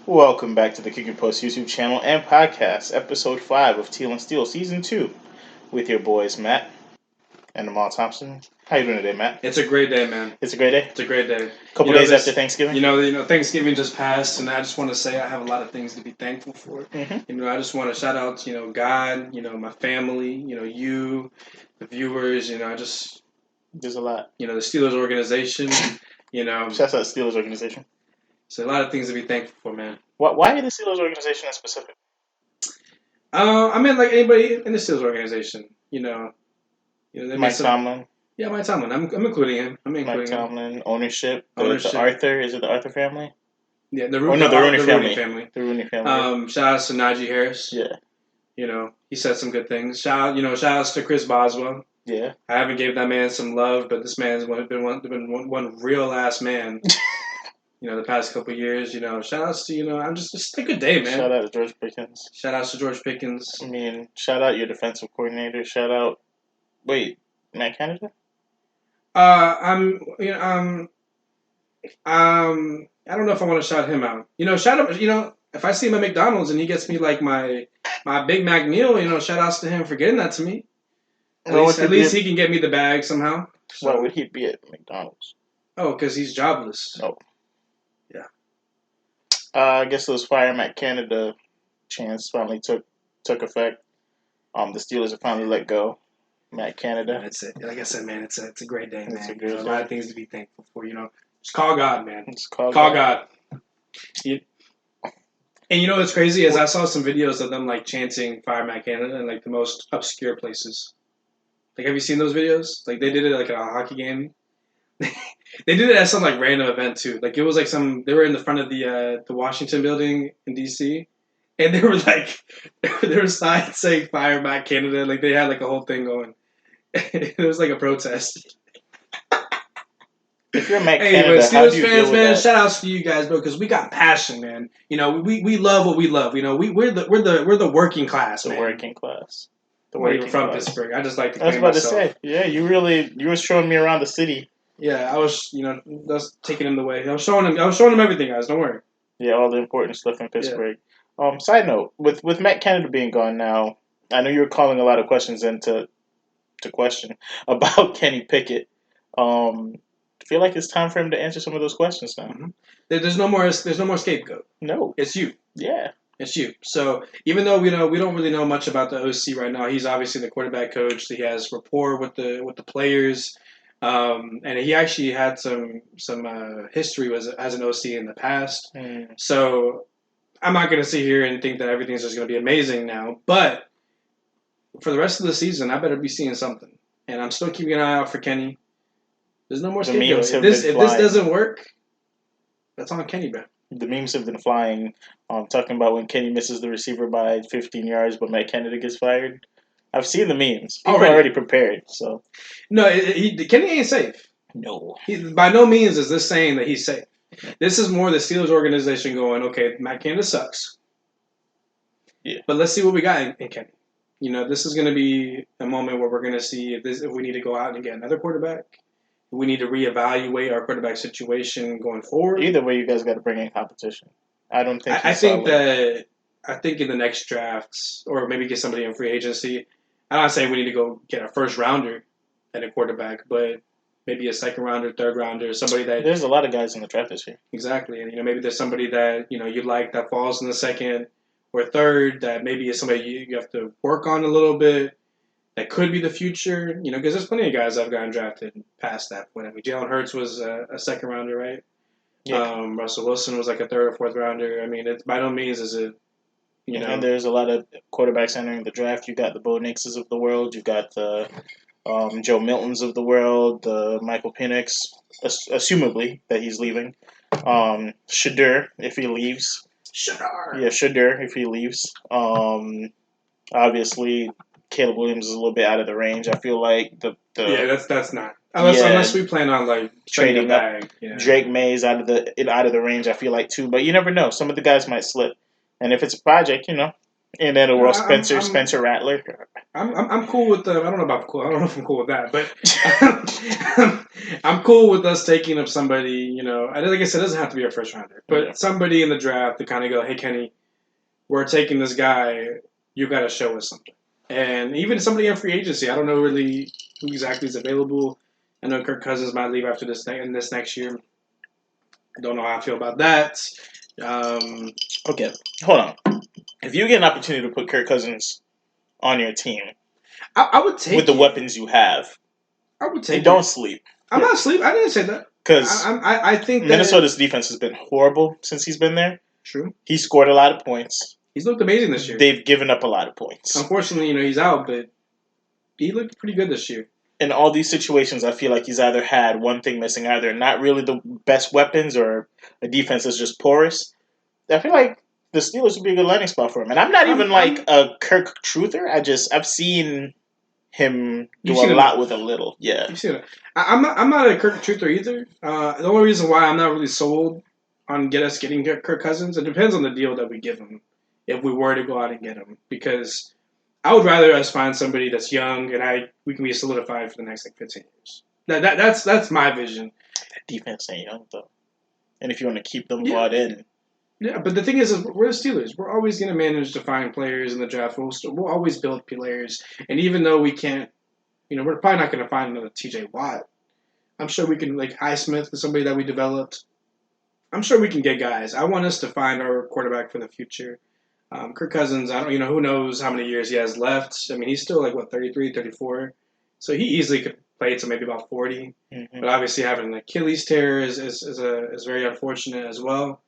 Welcome back to the Kick and Post YouTube channel and podcast, episode 5 of Teal and Steel, season 2, with your boys Matt and Amal Thompson. How you doing today, Matt? It's a great day, man. It's a great day? It's a great day. Couple days after Thanksgiving? Thanksgiving just passed, and I just want to say I have a lot of things to be thankful for. Mm-hmm. I just want to shout out, God, my family, you, the viewers, There's a lot. the Steelers organization, Shouts out to the Steelers organization. So a lot of things to be thankful for, man. Why the Steelers organization in specific? I mean, like anybody in the Steelers organization, Mike Tomlin. Yeah, Mike Tomlin. I'm including him. Mike Tomlin, ownership. The Arthur. Is it the Arthur family? Yeah, the Rooney family. The Rooney family. Shout out to Najee Harris. Yeah. He said some good things. Shout outs to Chris Boswell. Yeah. I haven't gave that man some love, but this man's been one real ass man. The past couple of years. Shout outs to I'm just a good day, man. Shout out to George Pickens. Shout outs to George Pickens. I mean, shout out your defensive coordinator. Shout out. Wait, Matt Canada? I don't know if I want to shout him out. Shout out. If I see him at McDonald's and he gets me like my Big Mac meal, shout outs to him for getting that to me. At least he can get me the bag somehow. So. Why would he be at McDonald's? Oh, because he's jobless. Oh. Yeah. I guess those Fire Matt Canada chants finally took effect. The Steelers have finally let go. Matt Canada. That's it. Like I said, man, it's a great day, man. It's a great day. A lot of things to be thankful for. Just call God, man. Just call God. And what's crazy is I saw some videos of them like chanting Fire Matt Canada in like the most obscure places. Like, have you seen those videos? Like, they did it like at a hockey game. They did it at some like random event too. Like, it was like they were in the front of the Washington building in DC. And they were like, there were signs saying "Fire Matt Canada." Like they had like a whole thing going. It was like a protest. If you're Matt Canada, Steelers fans, man, shout outs to you guys, bro, because we got passion, man. We love what we love. We're the working class, man. Working class. We're from Pittsburgh. I just like to. I was about to say, yeah, you were showing me around the city. Yeah, I was, that's taking him the way. I was showing him everything, guys. Don't worry. Yeah, all the important stuff in Pittsburgh. Yeah. Side note, with Matt Canada being gone now, I know you were calling a lot of questions into question about Kenny Pickett. I feel like it's time for him to answer some of those questions now. Mm-hmm. There's no more scapegoat. No, it's you. Yeah, it's you. So even though we don't really know much about the OC right now, he's obviously the quarterback coach. He has rapport with the players, and he actually had some history as an OC in the past. So I'm not going to sit here and think that everything's just going to be amazing now, but for the rest of the season, I better be seeing something. And I'm still keeping an eye out for Kenny. There's no more scapegoat. If this doesn't work, that's on Kenny, bro. The memes have been flying, talking about when Kenny misses the receiver by 15 yards, but Matt Canada gets fired. I've seen the memes. People are already prepared. So no, Kenny ain't safe. No, by no means is this saying that he's safe. This is more the Steelers organization going, okay, Matt Canada sucks. Yeah. But let's see what we got in Kenny. This is going to be a moment where we're going to see if we need to go out and get another quarterback. We need to reevaluate our quarterback situation going forward. Either way, you guys got to bring in competition. I don't think. I think in the next drafts, or maybe get somebody in free agency. I'm not saying we need to go get a first rounder and a quarterback, but maybe a second rounder, third rounder, somebody that... There's a lot of guys in the draft this year. Exactly. And, maybe there's somebody that, you like that falls in the second or third that maybe is somebody you have to work on a little bit that could be the future, because there's plenty of guys that have gotten drafted past that point. I mean, Jalen Hurts was a second rounder, right? Yeah. Russell Wilson was like a third or fourth rounder. I mean, by no means is it, And there's a lot of quarterbacks entering the draft. You got the Bo Nixes of the world. You got the... Joe Miltons of the world, Michael Penix, assumably that he's leaving. Shadur, if he leaves. Shadur, if he leaves. Obviously, Caleb Williams is a little bit out of the range. I feel like that's not unless we plan on like trading back. Yeah. Drake May's out of the range. I feel like too, but you never know. Some of the guys might slip, and if it's a project, And then the world, I'm, Spencer Rattler. I'm cool with the. I don't know about cool. I don't know if I'm cool with that, but I'm cool with us taking up somebody. You know, like I said, it doesn't have to be a first rounder, but somebody in the draft to kind of go, hey Kenny, we're taking this guy. You got to show us something. And even somebody in free agency, I don't know really who exactly is available. I know Kirk Cousins might leave after this next year. I don't know how I feel about that. Okay, hold on. If you get an opportunity to put Kirk Cousins on your team, I would take with the it. weapons you have, I would take and don't it. sleep. I'm not asleep. I didn't say that. Because I think Minnesota's defense has been horrible since he's been there. True. He scored a lot of points. He's looked amazing this year. They've given up a lot of points. Unfortunately, he's out, but he looked pretty good this year. In all these situations, I feel like he's either had one thing missing, either not really the best weapons or a defense that's just porous. I feel like the Steelers would be a good landing spot for him. And I'm not even a Kirk truther. I've seen him do a lot with a little. Yeah. You've seen it. I'm not a Kirk truther either. The only reason why I'm not really sold on getting Kirk Cousins, it depends on the deal that we give him if we were to go out and get him. Because I would rather us find somebody that's young and we can be solidified for the next 15 years. That's my vision. That defense ain't young though, and if you want to keep them bought in. Yeah, but the thing is we're the Steelers. We're always going to manage to find players in the draft. We'll always build players, and even though we can't, we're probably not going to find another T.J. Watt. I'm sure we can, like Highsmith is somebody that we developed. I'm sure we can get guys. I want us to find our quarterback for the future. Kirk Cousins, I don't, who knows how many years he has left. I mean, he's still 33, 34. So he easily could play to maybe about 40. Mm-hmm. But obviously having an Achilles tear is very unfortunate as well.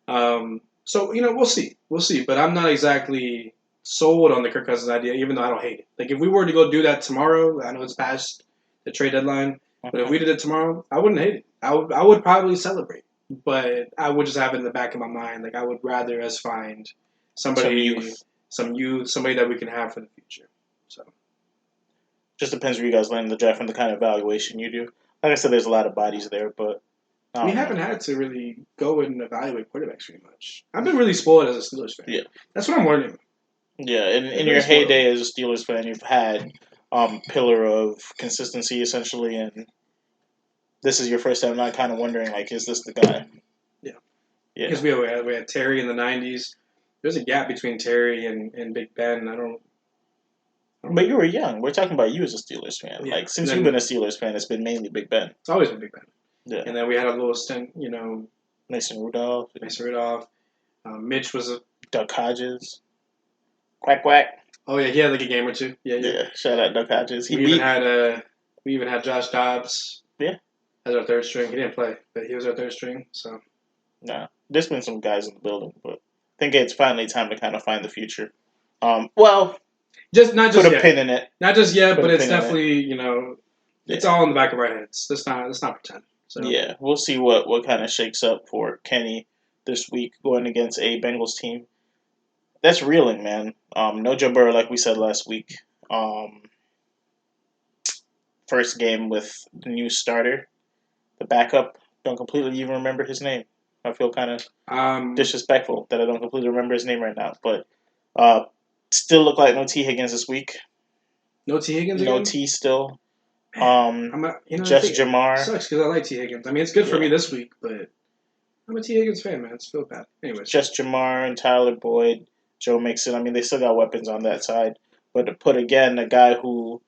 So, we'll see. We'll see. But I'm not exactly sold on the Kirk Cousins idea, even though I don't hate it. Like, if we were to go do that tomorrow, I know it's past the trade deadline, but if we did it tomorrow, I wouldn't hate it. I would probably celebrate. But I would just have it in the back of my mind. Like, I would rather us find somebody, some youth, somebody that we can have for the future. So, just depends where you guys land in the draft and the kind of evaluation you do. Like I said, there's a lot of bodies there, but we haven't had to really go and evaluate quarterbacks very much. I've been really spoiled as a Steelers fan. Yeah, that's what I'm learning. Yeah, in your heyday as a Steelers fan, you've had pillar of consistency essentially, and this is your first time not kind of wondering is this the guy? Yeah. Because we had Terry in the '90s. There's a gap between Terry and Big Ben. But you were young. We're talking about you as a Steelers fan. Yeah. Since you've been a Steelers fan, it's been mainly Big Ben. It's always been Big Ben. Yeah. And then we had a little stint, Mason Rudolph. Mitch was a Duck Hodges. Quack quack. Oh yeah, he had a game or two. Yeah. Shout out Duck Hodges. We even had Josh Dobbs. Yeah. As our third string. He didn't play, but he was our third string. So. Nah, there's been some guys in the building, but I think it's finally time to kind of find the future. Well, not just put a yet. Pin in it. Not just yet, but it's definitely it's all in the back of our heads. Let's not pretend. So. Yeah, we'll see what kind of shakes up for Kenny this week going against a Bengals team. That's reeling, man. No Joe Burrow, like we said last week. First game with the new starter. The backup, don't completely even remember his name. I feel kind of disrespectful that I don't completely remember his name right now. But still look like no T. Higgins this week. No T. Higgins again? No T still. Just Jamar. It sucks because I like T. Higgins. I mean, it's good for me this week, but I'm a T. Higgins fan, man. It's feel bad. Anyways. Just Jamar and Tyler Boyd, Joe Mixon. I mean, they still got weapons on that side. But to put, again, a guy who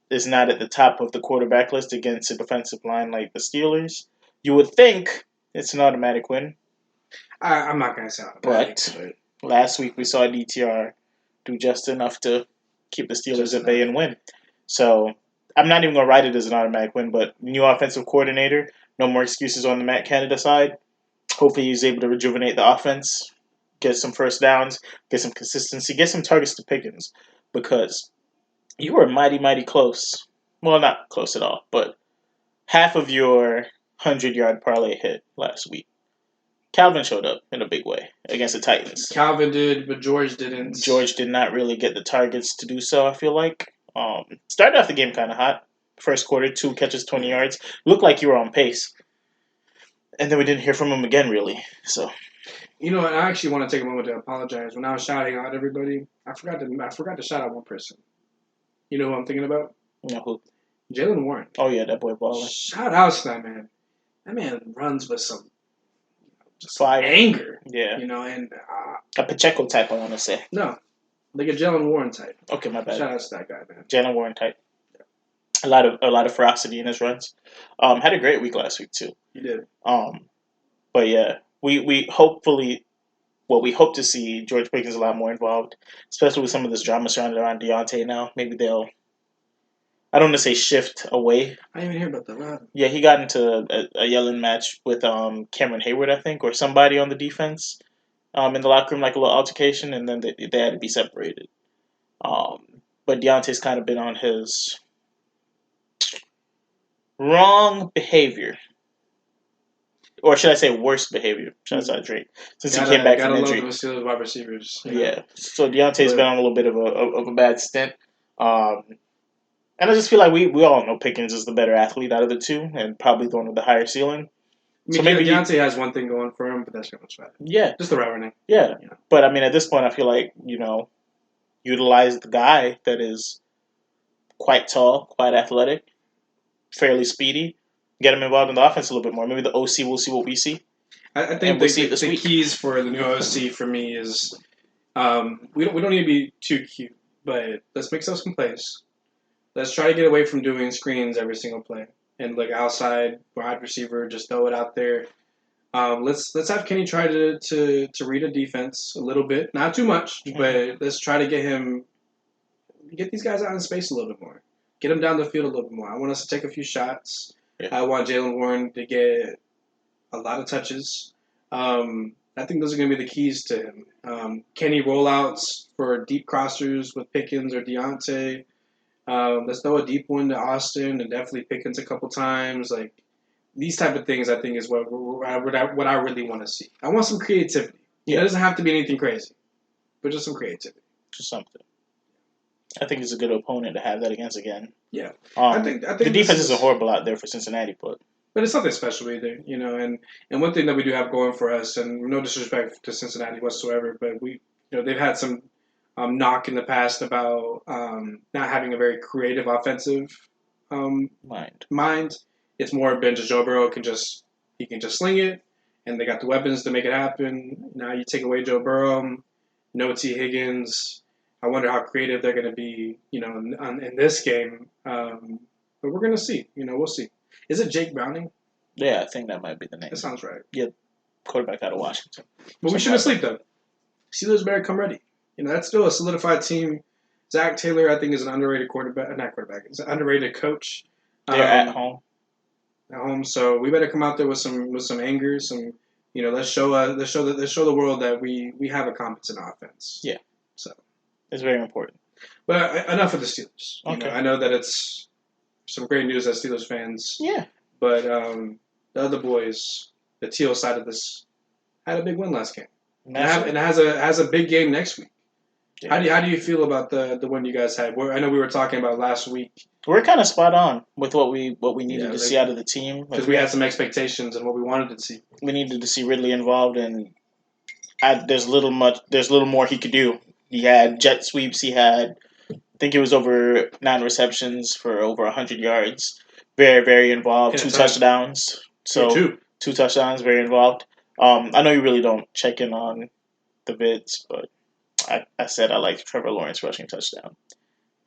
is not at the top of the quarterback list against a defensive line like the Steelers, you would think it's an automatic win. I'm not going to say automatic. But last week we saw DTR do just enough to keep the Steelers at bay and win. So I'm not even going to write it as an automatic win, but new offensive coordinator, no more excuses on the Matt Canada side. Hopefully he's able to rejuvenate the offense, get some first downs, get some consistency, get some targets to Pickens, because you were mighty, mighty close. Well, not close at all, but half of your 100-yard parlay hit last week. Calvin showed up in a big way against the Titans. Calvin did, but George didn't. George did not really get the targets to do so, I feel like. Started off the game kind of hot. First quarter, 2 catches, 20 yards. Looked like you were on pace. And then we didn't hear from him again, really. So, And I actually want to take a moment to apologize. When I was shouting out everybody, I forgot to shout out one person. You know who I'm thinking about? You know who? Jalen Warren. Oh yeah, that boy balling. Shout out to that man. That man runs with some Fire. anger. Yeah. And a Pacheco type, I want to say. No, like a Jalen Warren type. Okay, my bad. Shout out to that guy, man. Jalen Warren type. A lot of ferocity in his runs. Had a great week last week too. He did. But yeah, we hopefully. We hope to see George Pickens a lot more involved, especially with some of this drama surrounded around Deontay now. Maybe they'll, I don't want to say shift away. I didn't even hear about that. Yeah, he got into a yelling match with Cameron Hayward, I think, or somebody on the defense in the locker room, like a little altercation, and then they had to be separated. But Deontay's kind of been on his wrong behavior. Or should I say worst behavior? Shout out Drake since he came back from injury. Gotta love the Steelers wide receivers. Yeah, so Deontay's been on a little bit of a bad stint, and I just feel like we all know Pickens is the better athlete out of the two, and probably the one with the higher ceiling. So maybe Deontay has one thing going for him, but that's pretty much about it. Yeah, just the route running. Yeah, but I mean, at this point, I feel like utilize the guy that is quite tall, quite athletic, fairly speedy. Get him involved in the offense a little bit more. Maybe the OC will see what we see. I think the keys for the new OC for me is we don't need to be too cute, but let's make some plays. Let's try to get away from doing screens every single play and outside wide receiver, just throw it out there. Let's have Kenny try to read a defense a little bit, not too much, but let's try to get these guys out in space a little bit more, get them down the field a little bit more. I want us to take a few shots. Yeah. I want Jalen Warren to get a lot of touches. I think those are going to be the keys to him. Kenny rollouts for deep crossers with Pickens or Deontay. Let's throw a deep one to Austin and definitely Pickens a couple times. Like these type of things, I think is what I really want to see. I want some creativity. Yeah. It doesn't have to be anything crazy, but just some creativity. Just something. I think it's a good opponent to have that against again. Yeah, I think the defense isn't horrible out there for Cincinnati, but it's nothing special either, And one thing that we do have going for us, and no disrespect to Cincinnati whatsoever, but they've had some knock in the past about not having a very creative offensive mind. It's more been just Joe Burrow can just sling it, and they got the weapons to make it happen. Now you take away Joe Burrow, no T. Higgins. I wonder how creative they're going to be, in this game. But we're going to see. We'll see. Is it Jake Browning? Yeah, I think that might be the name. That sounds right. Yeah, quarterback out of Washington. But we shouldn't sleep, though. Steelers better come ready. That's still a solidified team. Zach Taylor, I think, is an underrated quarterback. Not quarterback. He's an underrated coach. They're at home. At home, so we better come out there with some anger. Let's show the world that we have a competent offense. Yeah. So. It's very important. But enough of the Steelers. Okay. I know that it's some great news as Steelers fans. Yeah. But the other boys, the Teal side of this, had a big win last game. And has a big game next week. Yeah. How do you feel about the win you guys had? I know we were talking about last week. We're kind of spot on with what we needed to see out of the team. Because we had some expectations and what we wanted to see. We needed to see Ridley involved, and there's little more he could do. He had jet sweeps. I think it was over 9 receptions for over 100 yards. Very, very involved. 2 touchdowns. So 2 touchdowns, very involved. I know you really don't check in on the vids, but I said I liked Trevor Lawrence rushing touchdown.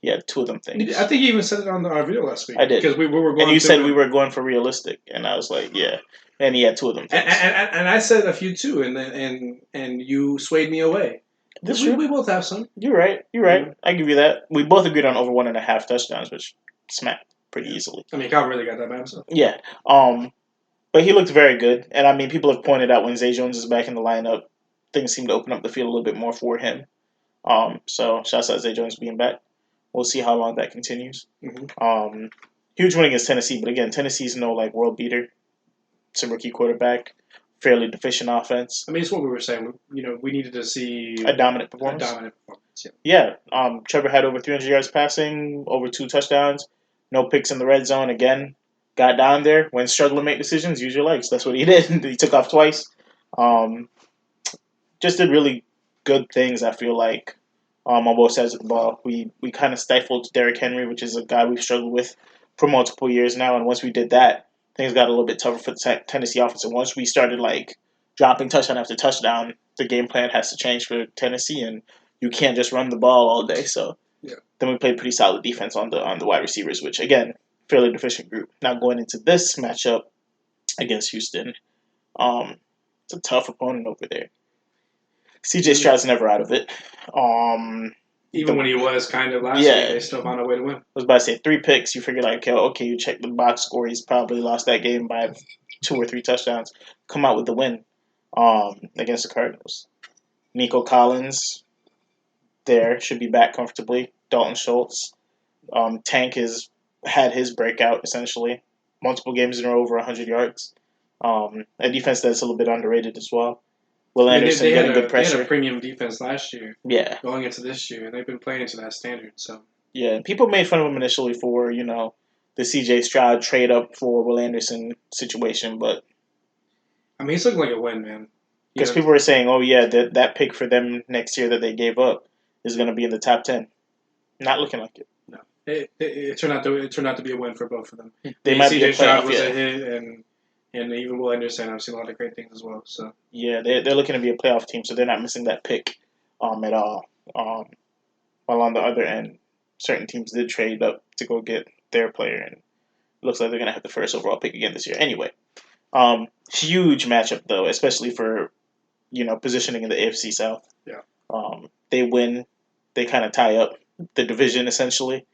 He had 2 of them things. I think you even said it on our video last week. I did. Because we were going. And you said we were going for realistic, and I was like, yeah. And he had 2 of them things. And I said a few too, and you swayed me away. We both have some. You're right. Yeah. I give you that. We both agreed on over 1.5 touchdowns, which smacked pretty easily. I mean, Kyle really got that by himself. Yeah. But he looked very good. And I mean, people have pointed out when Zay Jones is back in the lineup, things seem to open up the field a little bit more for him. So shouts out Zay Jones being back. We'll see how long that continues. Mm-hmm. Huge win against Tennessee, but again, Tennessee's no world beater. It's a rookie quarterback. Fairly deficient offense. I mean, it's what we were saying. We needed to see a dominant performance. Yeah. Trevor had over 300 yards passing, over 2 touchdowns, no picks in the red zone. Again, got down there when struggling to make decisions. Use your legs. That's what he did. He took off twice. just did really good things. I feel like on both sides of the ball, we kind of stifled Derrick Henry, which is a guy we've struggled with for multiple years now. And once we did that, things got a little bit tougher for the Tennessee offense. And once we started like dropping touchdown after touchdown, the game plan has to change for Tennessee, and you can't just run the ball all day. So then we played pretty solid defense on the wide receivers, which again, fairly deficient group. Now going into this matchup against Houston, it's a tough opponent over there. CJ Stroud's never out of it. Even when he was kind of last year, they still found a way to win. I was about to say 3 picks. You figure like, okay, you check the box score. He's probably lost that game by 2 or 3 touchdowns. Come out with the win against the Cardinals. Nico Collins there should be back comfortably. Dalton Schultz. Tank has had his breakout essentially. Multiple games in a row over 100 yards. A defense that's a little bit underrated as well. Will Anderson getting good pressure. They had a premium defense last year. Yeah. Going into this year, and they've been playing to that standard. So. Yeah, people made fun of him initially for the C.J. Stroud trade up for Will Anderson situation, but I mean, he's looking like a win, man. Because people were saying, "Oh yeah, that pick for them next year that they gave up is going to be in the top 10." Not looking like it. No, it turned out to be a win for both of them. They might C.J. be Stroud was a hit, and even Will Anderson, I've seen a lot of great things as well. So yeah, they're looking to be a playoff team, so they're not missing that pick at all. While on the other end, certain teams did trade up to go get their player, and it looks like they're going to have the first overall pick again this year. Anyway, huge matchup though, especially for positioning in the AFC South. Yeah. They win, they kind of tie up the division essentially.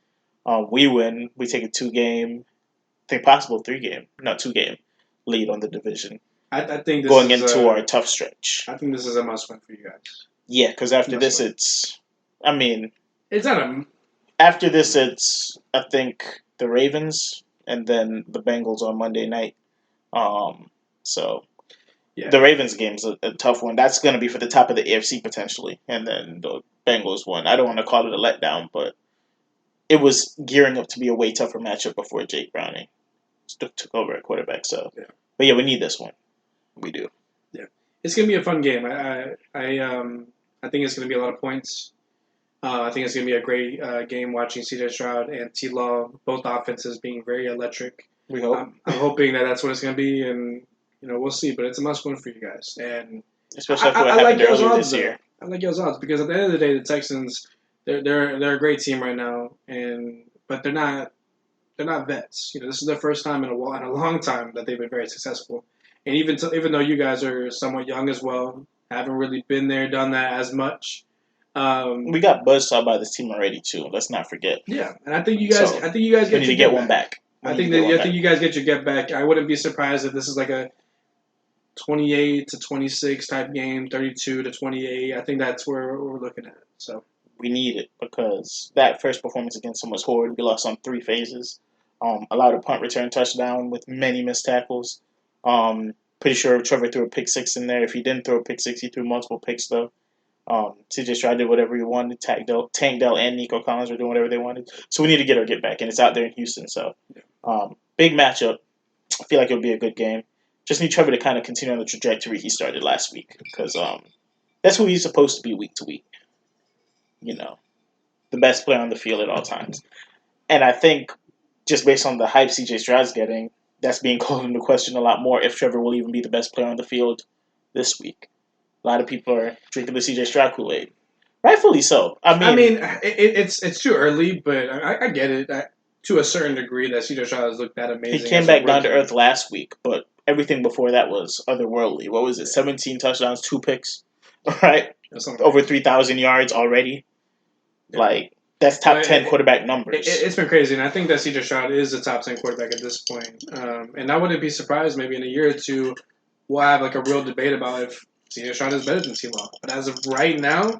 We win, we take a 2-game, I think possible 3-game, not 2-game lead on the division. I think this going into our tough stretch. I think this is a must-win for you guys. Yeah, because after this, it's not a. After this, it's I think the Ravens and then the Bengals on Monday night. So the Ravens game's a tough one. That's going to be for the top of the AFC potentially, and then the Bengals one. I don't want to call it a letdown, but it was gearing up to be a way tougher matchup before Jake Browning took over at quarterback. So, but yeah, we need this one. We do. Yeah, it's gonna be a fun game. I think it's gonna be a lot of points. I think it's gonna be a great game watching C.J. Stroud and Teal, both offenses being very electric. We hope. I'm hoping that's what it's gonna be, and we'll see. But it's a must-win for you guys, and especially after what happened earlier this year. I like y'all's odds because at the end of the day, the Texans they're a great team right now, but they're not vets. This is their first time in a long time that they've been very successful. And even though you guys are somewhat young as well, haven't really been there, done that as much. We got buzzsaw by this team already too. Let's not forget. Yeah, and I think you guys get need to get one back. I think you guys get your get back. I wouldn't be surprised if this is like a 28-26 type game, 32-28. I think that's where we're looking at. So we need it because that first performance against them was horrid. We lost on 3 phases. Allowed a punt return touchdown with many missed tackles. Pretty sure Trevor threw a pick 6 in there. If he didn't throw a pick 6, he threw multiple picks though. CJ Stroud did whatever he wanted. Tank Dell and Nico Collins were doing whatever they wanted. So we need to get our get back, and it's out there in Houston. So big matchup. I feel like it'll be a good game. Just need Trevor to kind of continue on the trajectory he started last week because that's who he's supposed to be week to week. The best player on the field at all times. And I think just based on the hype CJ Stroud's getting, that's being called into question a lot more if Trevor will even be the best player on the field this week. A lot of people are drinking the CJ Stroud Kool-Aid. Rightfully so. I mean it's too early, but I get it to a certain degree that CJ Stroud has looked that amazing. He came back down to earth last week, but everything before that was otherworldly. What was it? 17 touchdowns, 2 picks, right? Over 3,000 yards already. Yeah. That's top 10 quarterback numbers. It's been crazy, and I think that C.J. Stroud is a top 10 quarterback at this point. And I wouldn't be surprised maybe in a year or two we'll have like a real debate about if C.J. Stroud is better than T-Law. But as of right now,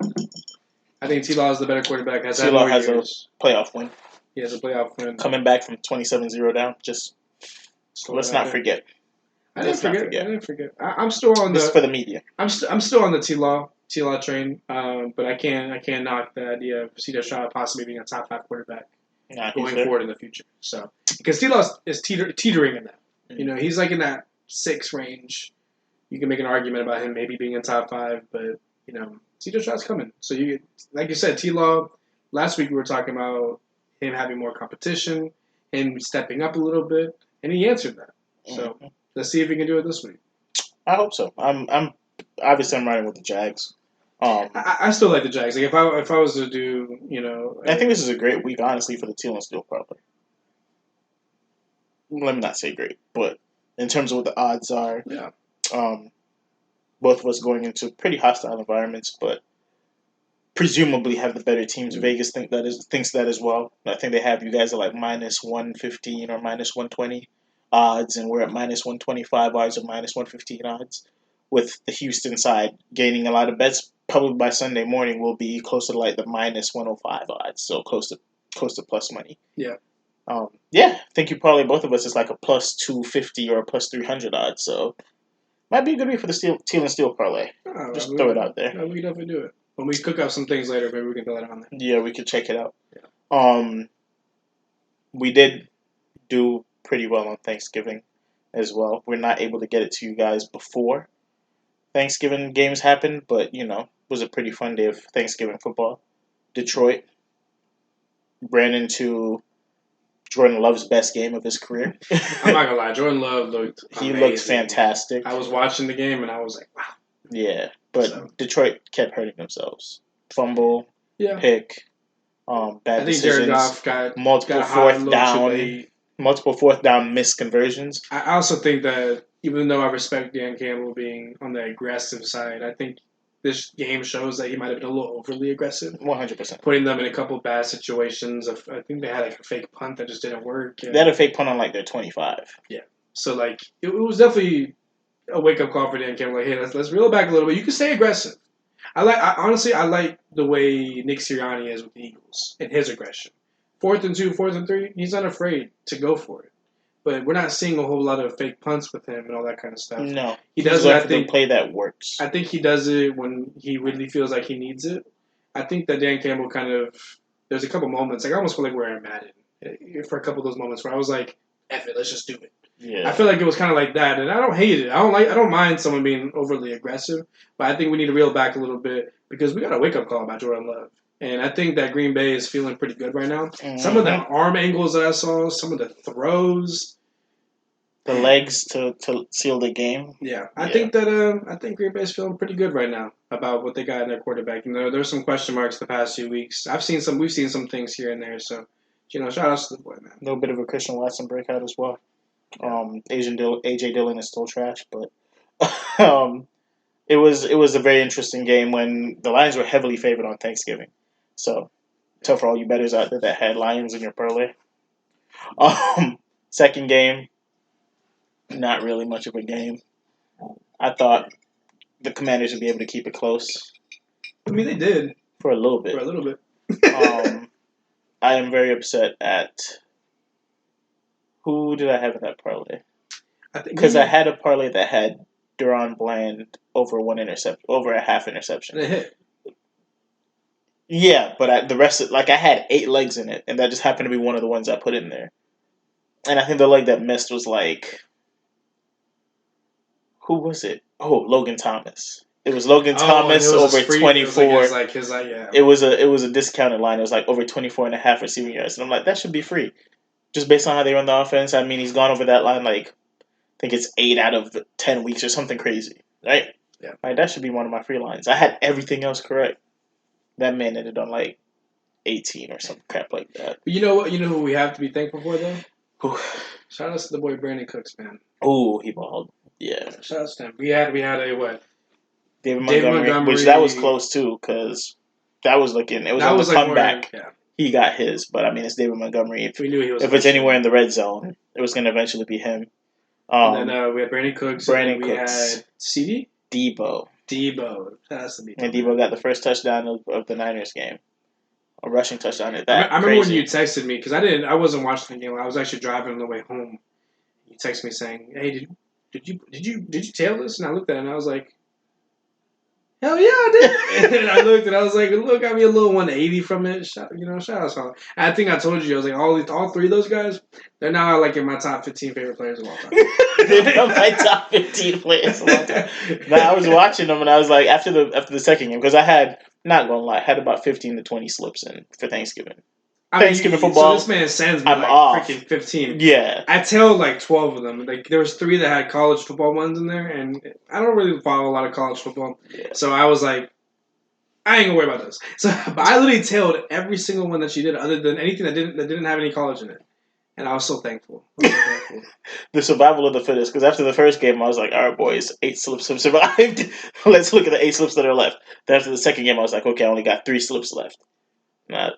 I think T-Law is the better quarterback. T-Law has a playoff win. He has a playoff win. Coming back from 27-0 down. Just let's not forget. I didn't forget. I'm still on this is for the media. I'm still on the T-Law train, but I can't knock the idea of C.J. Stroud possibly being a top 5 quarterback going forward in the future. So because T-Law is teetering in that, he's like in that 6 range. You can make an argument about him maybe being in top 5, but C.J. Stroud's coming. So like you said, T-Law. Last week we were talking about him having more competition, him stepping up a little bit, and he answered that. So Mhm. let's see if he can do it this week. I hope so. I'm obviously I'm riding with the Jags. I still like the Jags. Like if I was to do, I think this is a great week, honestly, for the Teal and Steel parlay. Let me not say great, but in terms of what the odds are, yeah, um, both of us going into pretty hostile environments, but presumably have the better teams. Vegas thinks that as well. I think they have you guys at like -115 or -120 odds, and we're at -125 odds or -115 odds. With the Houston side gaining a lot of bets, probably by Sunday morning we'll be closer to like the -105 odds, so close to plus money. yeah. Yeah, I think you probably both of us is like a +250 or a +300 odds, so might be a good week for the Teal and Steel parlay. Just throw it out there. We can definitely do it. When we cook up some things later, maybe we can throw that on there. Yeah, we could check it out. Yeah. We did do pretty well on Thanksgiving as well. We're not able to get it to you guys before Thanksgiving games happen, but it was a pretty fun day of Thanksgiving football. Detroit ran into Jordan Love's best game of his career. I'm not gonna lie, Jordan Love looked amazing. He looked fantastic. I was watching the game and I was like, wow. Yeah, but Detroit kept hurting themselves. Fumble, pick, bad I think decisions. Jared Goff got multiple fourth down missed conversions. I also think that even though I respect Dan Campbell being on the aggressive side, I think this game shows that he might have been a little overly aggressive. 100%. Putting them in a couple bad situations. I think they had like a fake punt that just didn't work. They had a fake punt on like their 25. Yeah. So like it was definitely a wake up call for Dan Campbell. Like, hey, let's reel it back a little bit. You can stay aggressive. Honestly I like the way Nick Sirianni is with the Eagles and his aggression. 4th and 2, 4th and 3, he's unafraid to go for it. But we're not seeing a whole lot of fake punts with him and all that kind of stuff. No, he does it. I think play that works. I think he does it when he really feels like he needs it. I think that Dan Campbell kind of there's a couple moments like I almost feel like we're in Madden for a couple of those moments where I was like, "F it, let's just do it." Yeah. I feel like it was kind of like that, and I don't hate it. I don't mind someone being overly aggressive, but I think we need to reel back a little bit because we got a wake up call about Jordan Love. And I think that Green Bay is feeling pretty good right now. Mm-hmm. Some of the arm angles that I saw, some of the throws, the legs to seal the game. Yeah, I think Green Bay is feeling pretty good right now about what they got in their quarterback. There's some question marks the past few weeks. We've seen some things here and there. So, shout out to the boy, man. A little bit of a Christian Watson breakout as well. AJ Dillon is still trash, but it was a very interesting game when the Lions were heavily favored on Thanksgiving. So, tough for all you bettors out there that had Lions in your parlay. Second game, not really much of a game. I thought the Commanders would be able to keep it close. I mean, they did for a little bit. I am very upset at who did I have in that parlay? Because I had a parlay that had Deron Bland over a half interception. And it hit. Yeah, but the rest of I had 8 legs in it, and that just happened to be one of the ones I put in there. And I think the leg that missed was who was it? Oh, Logan Thomas. It was Logan Thomas over 24. It was a discounted line. It was over 24.5 receiving yards. And I'm like, that should be free. Just based on how they run the offense. I mean, he's gone over that line I think it's 8 out of 10 weeks or something crazy. Right? Yeah. That should be one of my free lines. I had everything else correct. That man ended on 18 or some crap like that. But you know what? You know who we have to be thankful for though? Who? Shout out to the boy Brandon Cooks, man. Oh, he balled. Yeah. Shout out to him. We had a what? David Montgomery, which that was close too, because that was looking. It was on the comeback. He got his, but I mean, it's David Montgomery. If it's anywhere in the red zone, it was going to eventually be him. And then we had Brandon Cooks. We had CD? Debo. That has to be. And Debo got the first touchdown of the Niners game. A rushing touchdown at that. I remember when you texted me because I wasn't watching the game. I was actually driving on the way home. You texted me saying, "Hey, did you tail this?" And I looked at it and I was like, Hell yeah, I did. And I looked and I was like, look, got me a little 180 from it. Shout out to I think I told you, I was like, all three of those guys, they're now like in my top 15 favorite players of all time. They're my top 15 players of all time. But I was watching them and I was like, after the second game, because I had, not gonna lie, had about 15 to 20 slips in for Thanksgiving. Thanksgiving football. So this man sends me I'm like off. freaking 15. Yeah. I tailed like 12 of them. Like there was 3 that had college football ones in there, and I don't really follow a lot of college football. Yeah. So I was like, I ain't gonna worry about this. So, but I literally tailed every single one that she did, other than anything that didn't have any college in it. And I was so thankful. The survival of the fittest. Because after the first game, I was like, all right, boys, 8 slips have survived. Let's look at the 8 slips that are left. Then after the second game, I was like, okay, I only got 3 slips left.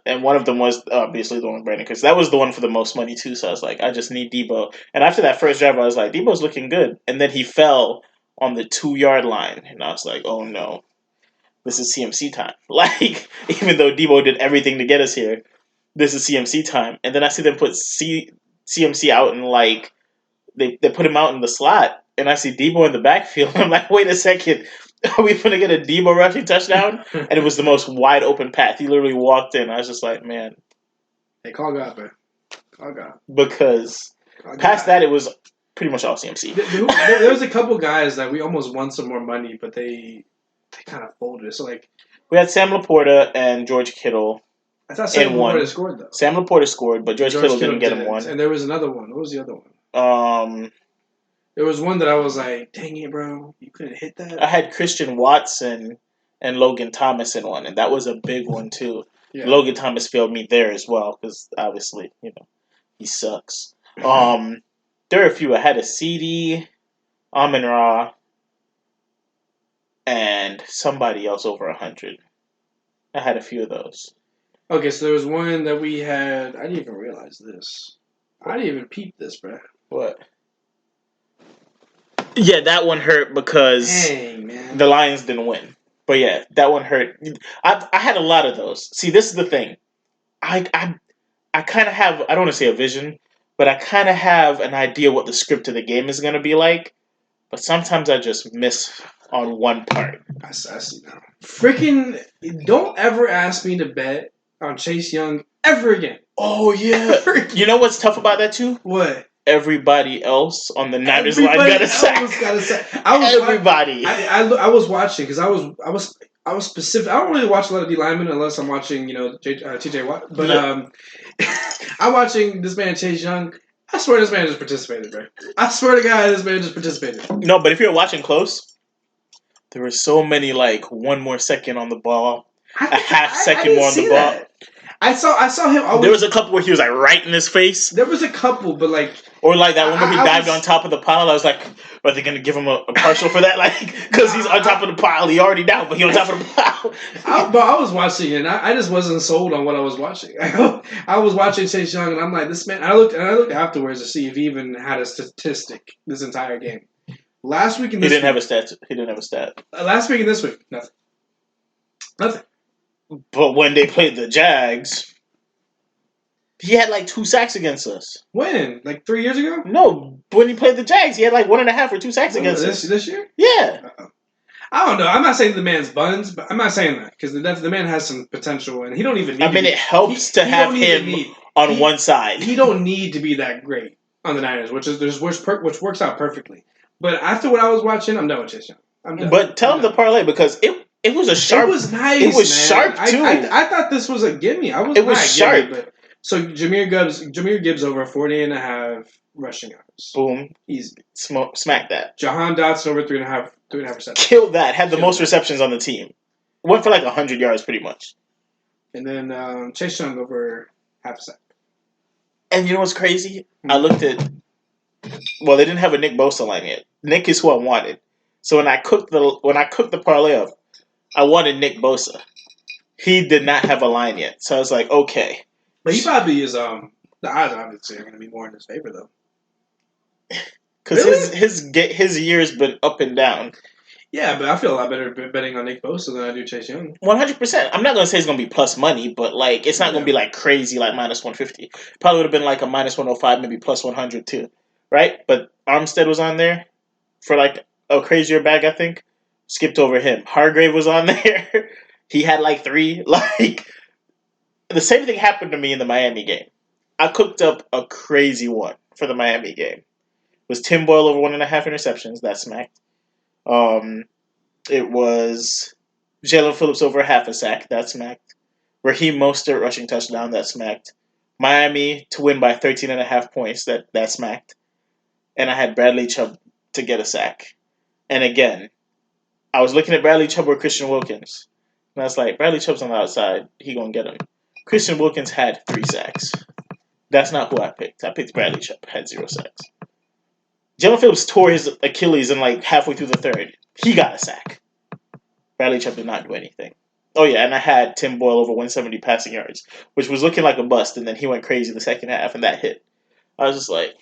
And one of them was obviously the one with Brandon, because that was the one for the most money too. So I was like, I just need Debo. And after that first drive, I was like, Debo's looking good. And then he fell on the 2-yard line, and I was like, oh no, this is CMC time. Like, even though Debo did everything to get us here, this is CMC time. And then I see them put CMC out, and like they put him out in the slot, and I see Debo in the backfield. I'm like, wait a second. Are we going to get a Debo rushing touchdown? And it was the most wide open path. He literally walked in. I was just like, man. Hey, call God, man. Call God. Because past that, it was pretty much all CMC. There was a couple guys that we almost won some more money, but they kind of folded. So, like, we had Sam Laporta and George Kittle. I thought Sam Laporta scored, though. Sam Laporta scored, but George Kittle didn't get him one. And there was another one. What was the other one? There was one that I was like, dang it, bro. You couldn't hit that? I had Christian Watson and Logan Thomas in one, and that was a big one, too. Yeah. Logan Thomas failed me there as well, because obviously, he sucks. There are a few. I had a CD, Amon-Ra, and somebody else over 100. I had a few of those. Okay, so there was one that we had. I didn't even realize this. I didn't even peep this, bro. What? Yeah, that one hurt because the Lions didn't win. But yeah, that one hurt. I had a lot of those. See, this is the thing. I kind of have, I don't want to say a vision, but I kind of have an idea what the script of the game is going to be like. But sometimes I just miss on one part. I see now. Freaking, don't ever ask me to bet on Chase Young ever again. Oh, yeah. You know what's tough about that, too? What? Everybody else on the Niners line got a sack. Everybody. I was watching because I was specific. I don't really watch a lot of D linemen unless I'm watching TJ Watt. But I'm watching this man Chase Young. I swear this man just participated, bro. I swear to God, this man just participated. No, but if you're watching close, there were so many like 1 more second on the ball, a half second more on the ball. I saw him always. There was a couple where he was like right in his face. There was a couple, but like. Or like that one where he dived on top of the pile. I was like, are they going to give him a partial for that? Like, because he's on top of the pile. He already down, but he's on top of the pile. I was watching it, and I just wasn't sold on what I was watching. I was watching Chase Young, and I'm like, this man. I looked afterwards to see if he even had a statistic this entire game. Last week and this week. He didn't have a stat. Last week and this week, nothing. But when they played the Jags, he had like 2 sacks against us. When? Like 3 years ago? No, when he played the Jags, he had like 1.5 or 2 sacks against us. This year? Yeah. I don't know. I'm not saying the man's buns, but I'm not saying that because the man has some potential, and he don't even need. I mean, it helps to have him on one side. He don't need to be that great on the Niners, which works out perfectly. But after what I was watching, I'm done with Chase Young. I'm done. But tell him the parlay because it was a sharp. It was nice. It was man. sharp too. I thought this was a gimme. It was sharp. Gimme, but so Jahmyr Gibbs over 40.5 rushing yards. Boom, easy. Smack that. Jahan Dotson over 3.5 receptions. Killed that. Had the most receptions on the team. Went for like 100 yards pretty much. And then Chase Young over half a sack. And you know what's crazy? I looked at. Well, they didn't have a Nick Bosa line yet. Nick is who I wanted. So when I cooked the parlay up, I wanted Nick Bosa. He did not have a line yet, so I was like, okay. But he probably is. The odds obviously are going to be more in his favor though. Because his year's been up and down. Yeah, but I feel a lot better betting on Nick Bosa than I do Chase Young. 100%. I'm not going to say it's going to be plus money, but like it's not going to be like crazy like minus 150. Probably would have been like a minus 105, maybe plus 100 too. Right? But Armstead was on there for like a crazier bag, I think. skipped over him. Hargrave was on there. He had like 3. Like, the same thing happened to me in the Miami game. I cooked up a crazy one for the Miami game. It was Tim Boyle over 1.5 interceptions. That smacked. It was Jalen Phillips over half a sack. That smacked. Raheem Mostert rushing touchdown. That smacked. Miami to win by 13.5 points. That smacked. And I had Bradley Chubb to get a sack. And again, I was looking at Bradley Chubb or Christian Wilkins. And I was like, Bradley Chubb's on the outside. He gonna get him. Christian Wilkins had 3 sacks. That's not who I picked. I picked Bradley Chubb. Had 0 sacks. Jalen Phillips tore his Achilles in like halfway through the third. He got a sack. Bradley Chubb did not do anything. Oh yeah, and I had Tim Boyle over 170 passing yards, which was looking like a bust, and then he went crazy in the second half, and that hit. I was just like,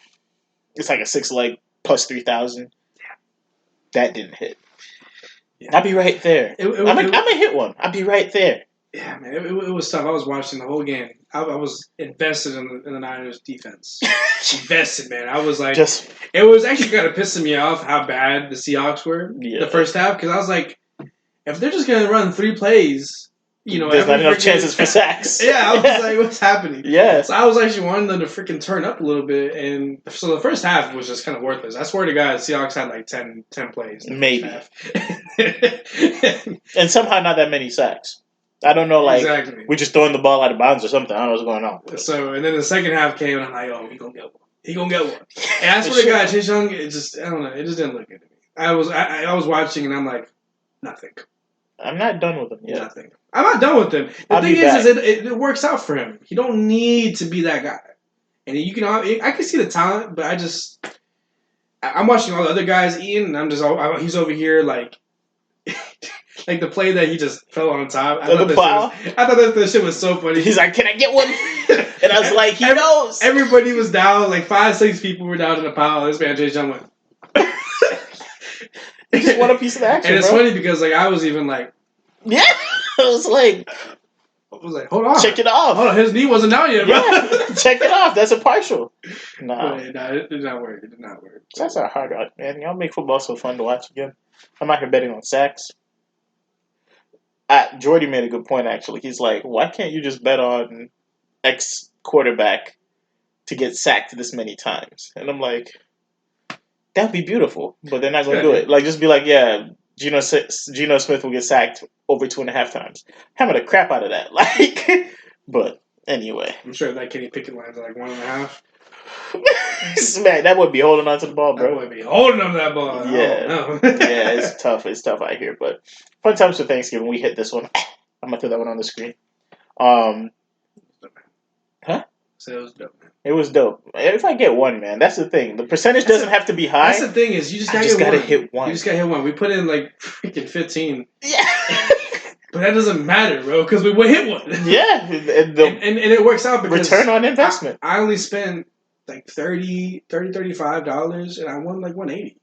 it's like a 6-leg plus 3,000. That didn't hit. Yeah. I'll be right there. I'm gonna hit one. I'll be right there. Yeah, man, it was tough. I was watching the whole game. I was invested in the Niners defense. Invested, man. I was like, it was actually kind of pissing me off how bad the Seahawks were the first half, because I was like, if they're just gonna run 3 plays, there's not enough chances for sacks. Yeah, I was like, what's happening? Yeah. So I was actually wanting them to freaking turn up a little bit, and so the first half was just kind of worthless. I swear to God, Seahawks had like 10 plays. Maybe. And somehow not that many sacks. I don't know, like, exactly. We're just throwing the ball out of bounds or something. I don't know what's going on. So, and then the second half came, and I'm like, oh, he gonna get one. He gonna get one. And I swear to God, Chase Young, I don't know, it just didn't look good to me. I was watching, and I'm like, nothing. I'm not done with him yet. Nothing. I'm not done with him. The thing is it works out for him. He don't need to be that guy. And I can see the talent, but I'm watching all the other guys eating, and I'm just, he's over here, like, like the play that he just fell on top. I thought that shit was so funny. He's like, "Can I get one?" And I was like, "He knows." Everybody was down. Like 5-6 people were down in the pile. This man Chase Young went. He just want a piece of the action. And it's funny because like I was even like, yeah, I was like, hold on, check it off. Hold on, his knee wasn't down yet, bro. Yeah, check it off. That's a partial. No, it did not work. It did not work. That's a hard out, man. Y'all make football so fun to watch again. I'm out here betting on sacks. Jordy made a good point, actually. He's like, why can't you just bet on X quarterback to get sacked this many times? And I'm like, that'd be beautiful, but they're not going to do it. Like, just be like, yeah, Geno Smith will get sacked over 2.5 times. Hammer the crap out of that. Like, but anyway. I'm sure that Kenny Pickett lines are like 1.5. Man, that would be holding on to the ball, bro. That would be holding on to that ball. Yeah. Yeah, it's tough. It's tough out here, but fun times for Thanksgiving. We hit this one. I'm going to throw that one on the screen. Huh? So it was dope, man. It was dope. If I get one, man, that's the thing. The percentage doesn't have to be high. That's the thing is, you just gotta hit one. You just gotta hit one. We put in like freaking 15. Yeah. But that doesn't matter, bro, because we hit one. Yeah. And it works out because return on investment. I only spent like $35 and I won like 180.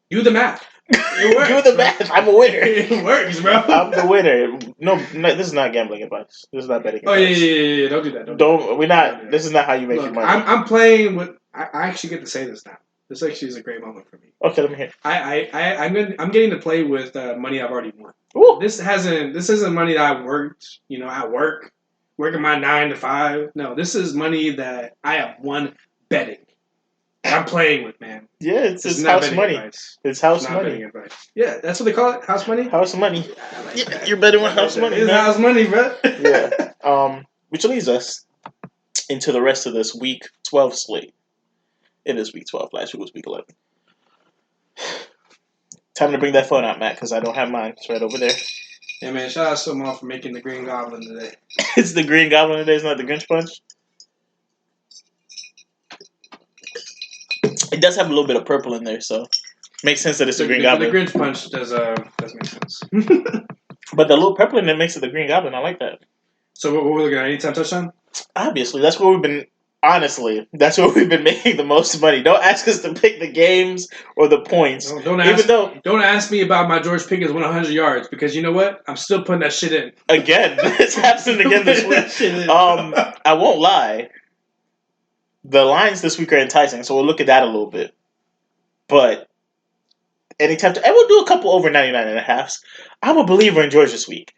Do the math. It works. Do the math. I'm a winner. It works, bro. I'm the winner. No, this is not gambling advice. This is not betting advice. Oh yeah. Don't do that. We're not. This is not how you make your money. I'm playing with. I actually get to say this now. This actually is a great moment for me. Okay, let me hear. I'm getting to play with money I've already won. Ooh. This isn't money that I worked. At work, working my 9 to 5. No, this is money that I have won betting. I'm playing with, man. Yeah, it's house money. Advice. It's house money. Yeah, that's what they call it. House money. House money. Yeah, you're betting with house money. It's house money, bro. Yeah. Which leads us into the rest of this Week 12 slate. It is Week 12. Last week was Week 11. Time to bring that phone out, Matt, because I don't have mine. It's right over there. Yeah, man. Shout out to Amal for making the Green Goblin today. It's the Green Goblin today. It's not the Grinch Punch. It does have a little bit of purple in there, so makes sense that it's the Green Goblin. The Grinch Punch does make sense. But the little purple in there makes it the Green Goblin. I like that. So what we're looking at? Anytime touchdown? Obviously, that's where we've been. Honestly, that's where we've been making the most money. Don't ask us to pick the games or the points. Don't ask me about my George Pickens 100 yards because you know what? I'm still putting that shit in. Again, it's happening again this week. I won't lie. The lines this week are enticing, so we'll look at that a little bit. But anytime. And we'll do a couple over 99.5s. I'm a believer in George this week.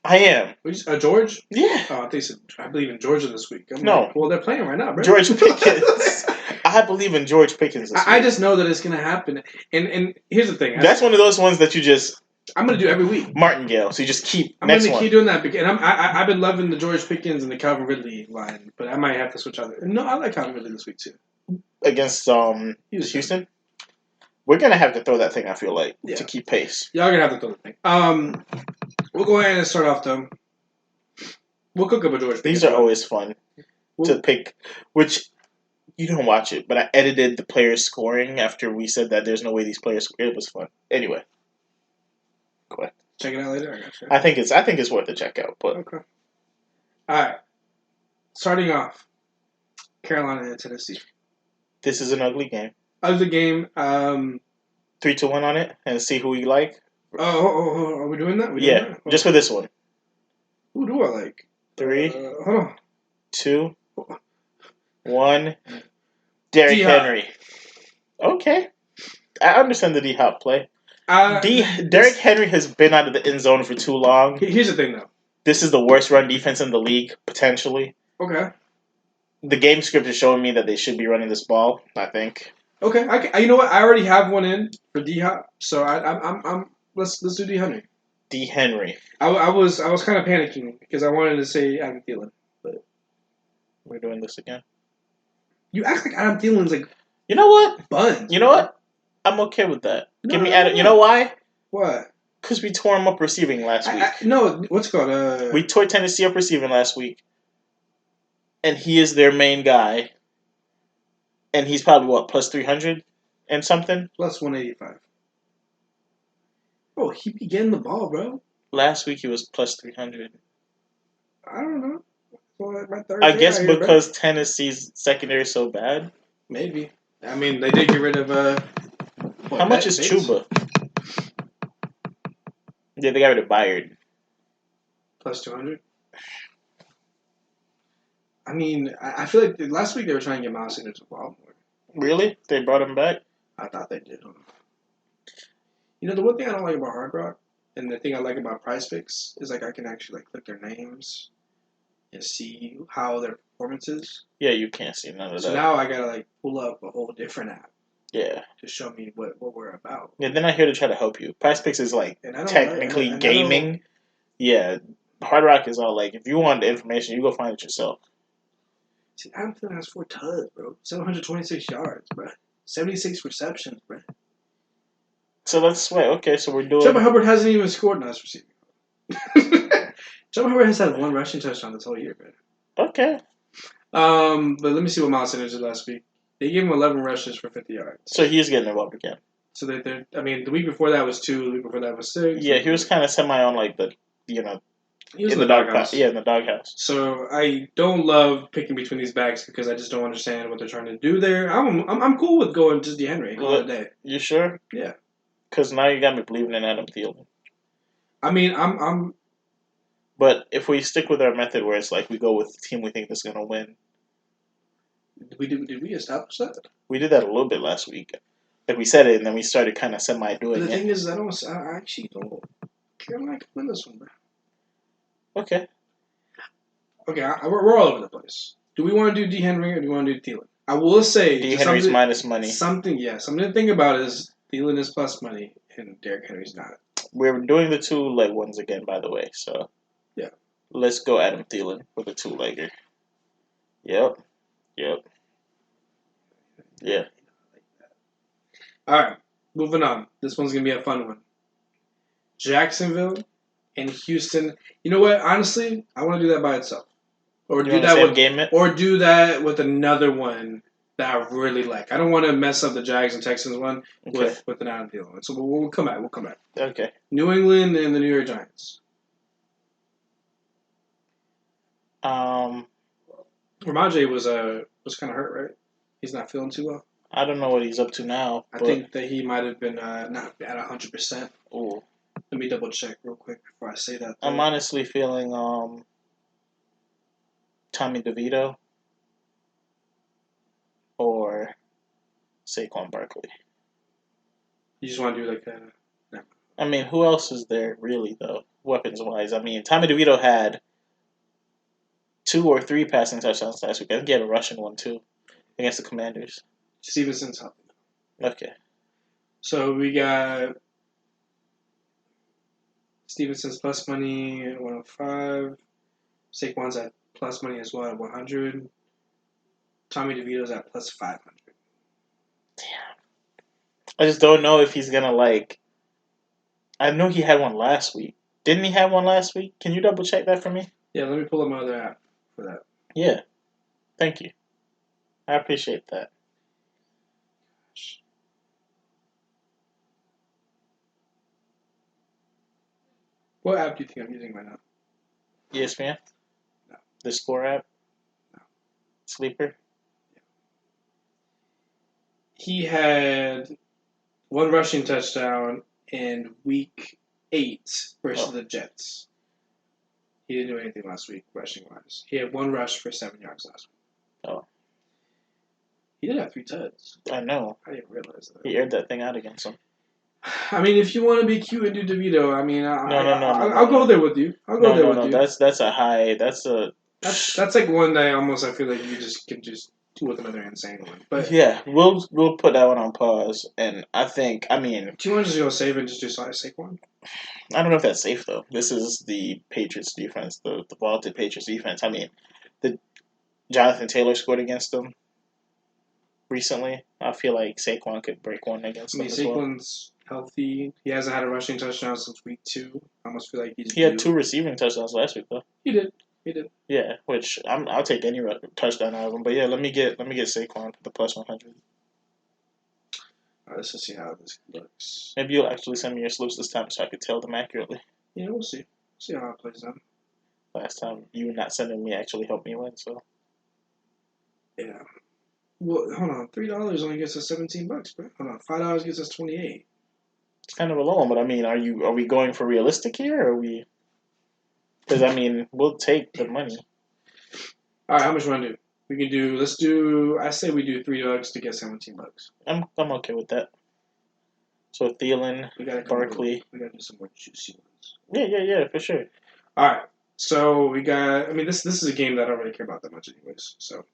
I am. George? Yeah. Oh, I think I believe in Georgia this week. I'm No. like, well, they're playing right now, bro. George Pickens. I believe in George Pickens this week. I just know that it's going to happen. And here's the thing. That's one of those ones that you just... I'm going to do every week. Martingale. So you just keep... I'm going to keep doing that. And I've been loving the George Pickens and the Calvin Ridley line. But I might have to switch out. No, I like Calvin Ridley this week, too. Against Houston? We're going to have to throw that thing, I feel like, to keep pace. Y'all going to have to throw the thing. We'll go ahead and start off, though. We'll cook up a George Pickens. These are always fun to pick, which you don't watch it, but I edited the players scoring after we said that there's no way these players scored. It was fun. Anyway. Go ahead. Check it out later. I got you. I think it's worth a check out. But okay. All right. Starting off, Carolina and Tennessee. This is an ugly game. Ugly game. 3-1 on it and see who you like. Oh, are we doing that? Just for this one. Who do I like? 3, hold on. 2, 1. Derrick Henry. Okay. I understand the D-Hop play. Derrick Henry has been out of the end zone for too long. Here's the thing, though. This is the worst run defense in the league, potentially. Okay. The game script is showing me that they should be running this ball, I think. Okay. You know what? I already have one in for D-Hop, so I'm let's do D. Henry. D. Henry. I was kind of panicking because I wanted to say Adam Thielen, but we're doing this again. You act like Adam Thielen's like, you know what? Buns. You know what? I'm okay with that. Give me Adam. You know why? What? Because we tore him up receiving last week. No, what's it called? We tore Tennessee up receiving last week, and he is their main guy. And he's probably what, plus 300 and something? Plus 185. Oh, he be getting the ball, bro. Last week he was plus 300. I don't know. Well, I guess because Tennessee's secondary is so bad. Maybe. I mean, they did get rid of how much is Chuba? Yeah, they got rid of Byard. Plus 200. I mean, I feel like last week they were trying to get Miles Sanders involved more. Really? They brought him back? I thought they did. You know, the one thing I don't like about Hard Rock, and the thing I like about Prize Picks, is like I can actually like click their names and see how their performance is. Yeah, you can't see none of that. So now I gotta like pull up a whole different app. Yeah. To show me what we're about. Yeah, they're not here to try to help you. Prize Picks is like technically gaming. Yeah. Hard Rock is all like, if you want the information, you go find it yourself. See, Adam Thielen has 4 tugs, bro. 726 yards, bro. 76 receptions, bro. So let's wait. Okay, so we're doing... Chuba Hubbard hasn't even scored nice receiving. Chuba Hubbard has had 1 rushing touchdown this whole year, bro. Okay. But let me see what Miles Sanders did last week. They gave him 11 rushes for 50 yards. So he is getting involved again. So I mean, the week before that was 2. The week before that was 6. Yeah, he was kind of semi on like the, you know... He was in the doghouse. Yeah, in the doghouse. So I don't love picking between these backs because I just don't understand what they're trying to do there. I'm cool with going just D. Henry all the day. You sure? Yeah. Because now you got me believing in Adam Thielen. I mean, I'm. But if we stick with our method where it's like we go with the team we think is going to win. Did we establish that? We did that a little bit last week. Like we said it, and then we started kind of semi-doing it. The thing is, I actually don't. Carolina can win this one, bro. Okay. Okay, we're all over the place. Do we want to do D. Henry or do we want to do Thielen? I will say D. Henry's minus money. Something to think about is Thielen is plus money and Derrick Henry's not. We're doing the 2-leg ones again, by the way. So yeah, let's go Adam Thielen for the 2-legger. Yep. Yeah. All right, moving on. This one's gonna be a fun one. Jacksonville and Houston. You know what? Honestly, I want to do that by itself, or do that with another one that I really like. I don't want to mess up the Jags and Texans one with an Adam Thielen. So we'll come back. Okay. New England and the New York Giants. Ramondre was kind of hurt, right? He's not feeling too well. I don't know what he's up to now. I think that he might have been not at 100%. Oh. Let me double check real quick before I say that. I'm honestly feeling Tommy DeVito or Saquon Barkley. You just want to do like a. No. I mean, who else is there really though, weapons wise? I mean, Tommy DeVito had 2 or 3 passing touchdowns last week. I think he had a rushing one too against the Commanders. Stevenson's healthy. Okay. So we got Stevenson's plus money at 105. Saquon's at plus money as well at 100. Tommy DeVito's at plus 500. Damn. I just don't know if he's gonna like. I know he had one last week. Didn't he have one last week? Can you double check that for me? Yeah, let me pull up my other app for that. Yeah. Thank you. I appreciate that. What app do you think I'm using right now? ESPN? No. The Score app? No. Sleeper? He had one rushing touchdown in week 8 versus the Jets. He didn't do anything last week, rushing wise. He had one rush for 7 yards last week. Oh. He did have 3 tuds. I know. I didn't realize that. He aired that thing out against him. I mean, if you want to be cute and do DeVito, I mean, No. I'll go there with you. I'll go there with you. That's a high. That's like one that I feel like you just can just do with another insane one. But yeah, we'll put that one on pause. And I think, I mean, do you want to just go save and just do Saquon? I don't know if that's safe though. This is the Patriots defense, the vaulted Patriots defense. I mean, the Jonathan Taylor scored against them recently. I feel like Saquon could break one against them as well. Saquon's healthy. He hasn't had a rushing touchdown since week 2. I almost feel like he had 2 receiving touchdowns last week though. He did. Yeah, which I'll take any touchdown out of him. But yeah, let me get Saquon for the plus 100. Alright, let's just see how this looks. Maybe you'll actually send me your slips this time so I could tell them accurately. Yeah, we'll see. See how it plays out. Last time you not sending me actually helped me win, so. Yeah. Well, hold on. $3 only gets us $17, bro. Hold on. $5 gets us 28. It's kind of a low one, but I mean, are we going for realistic here, or are we? Because I mean, we'll take the money. All right, how much you want to do? Let's do. I say we do $3 to get $17. I'm okay with that. So Thielen, Barkley. We gotta do some more juicy ones. Yeah, for sure. All right, so we got. I mean, this is a game that I don't really care about that much, anyways. So,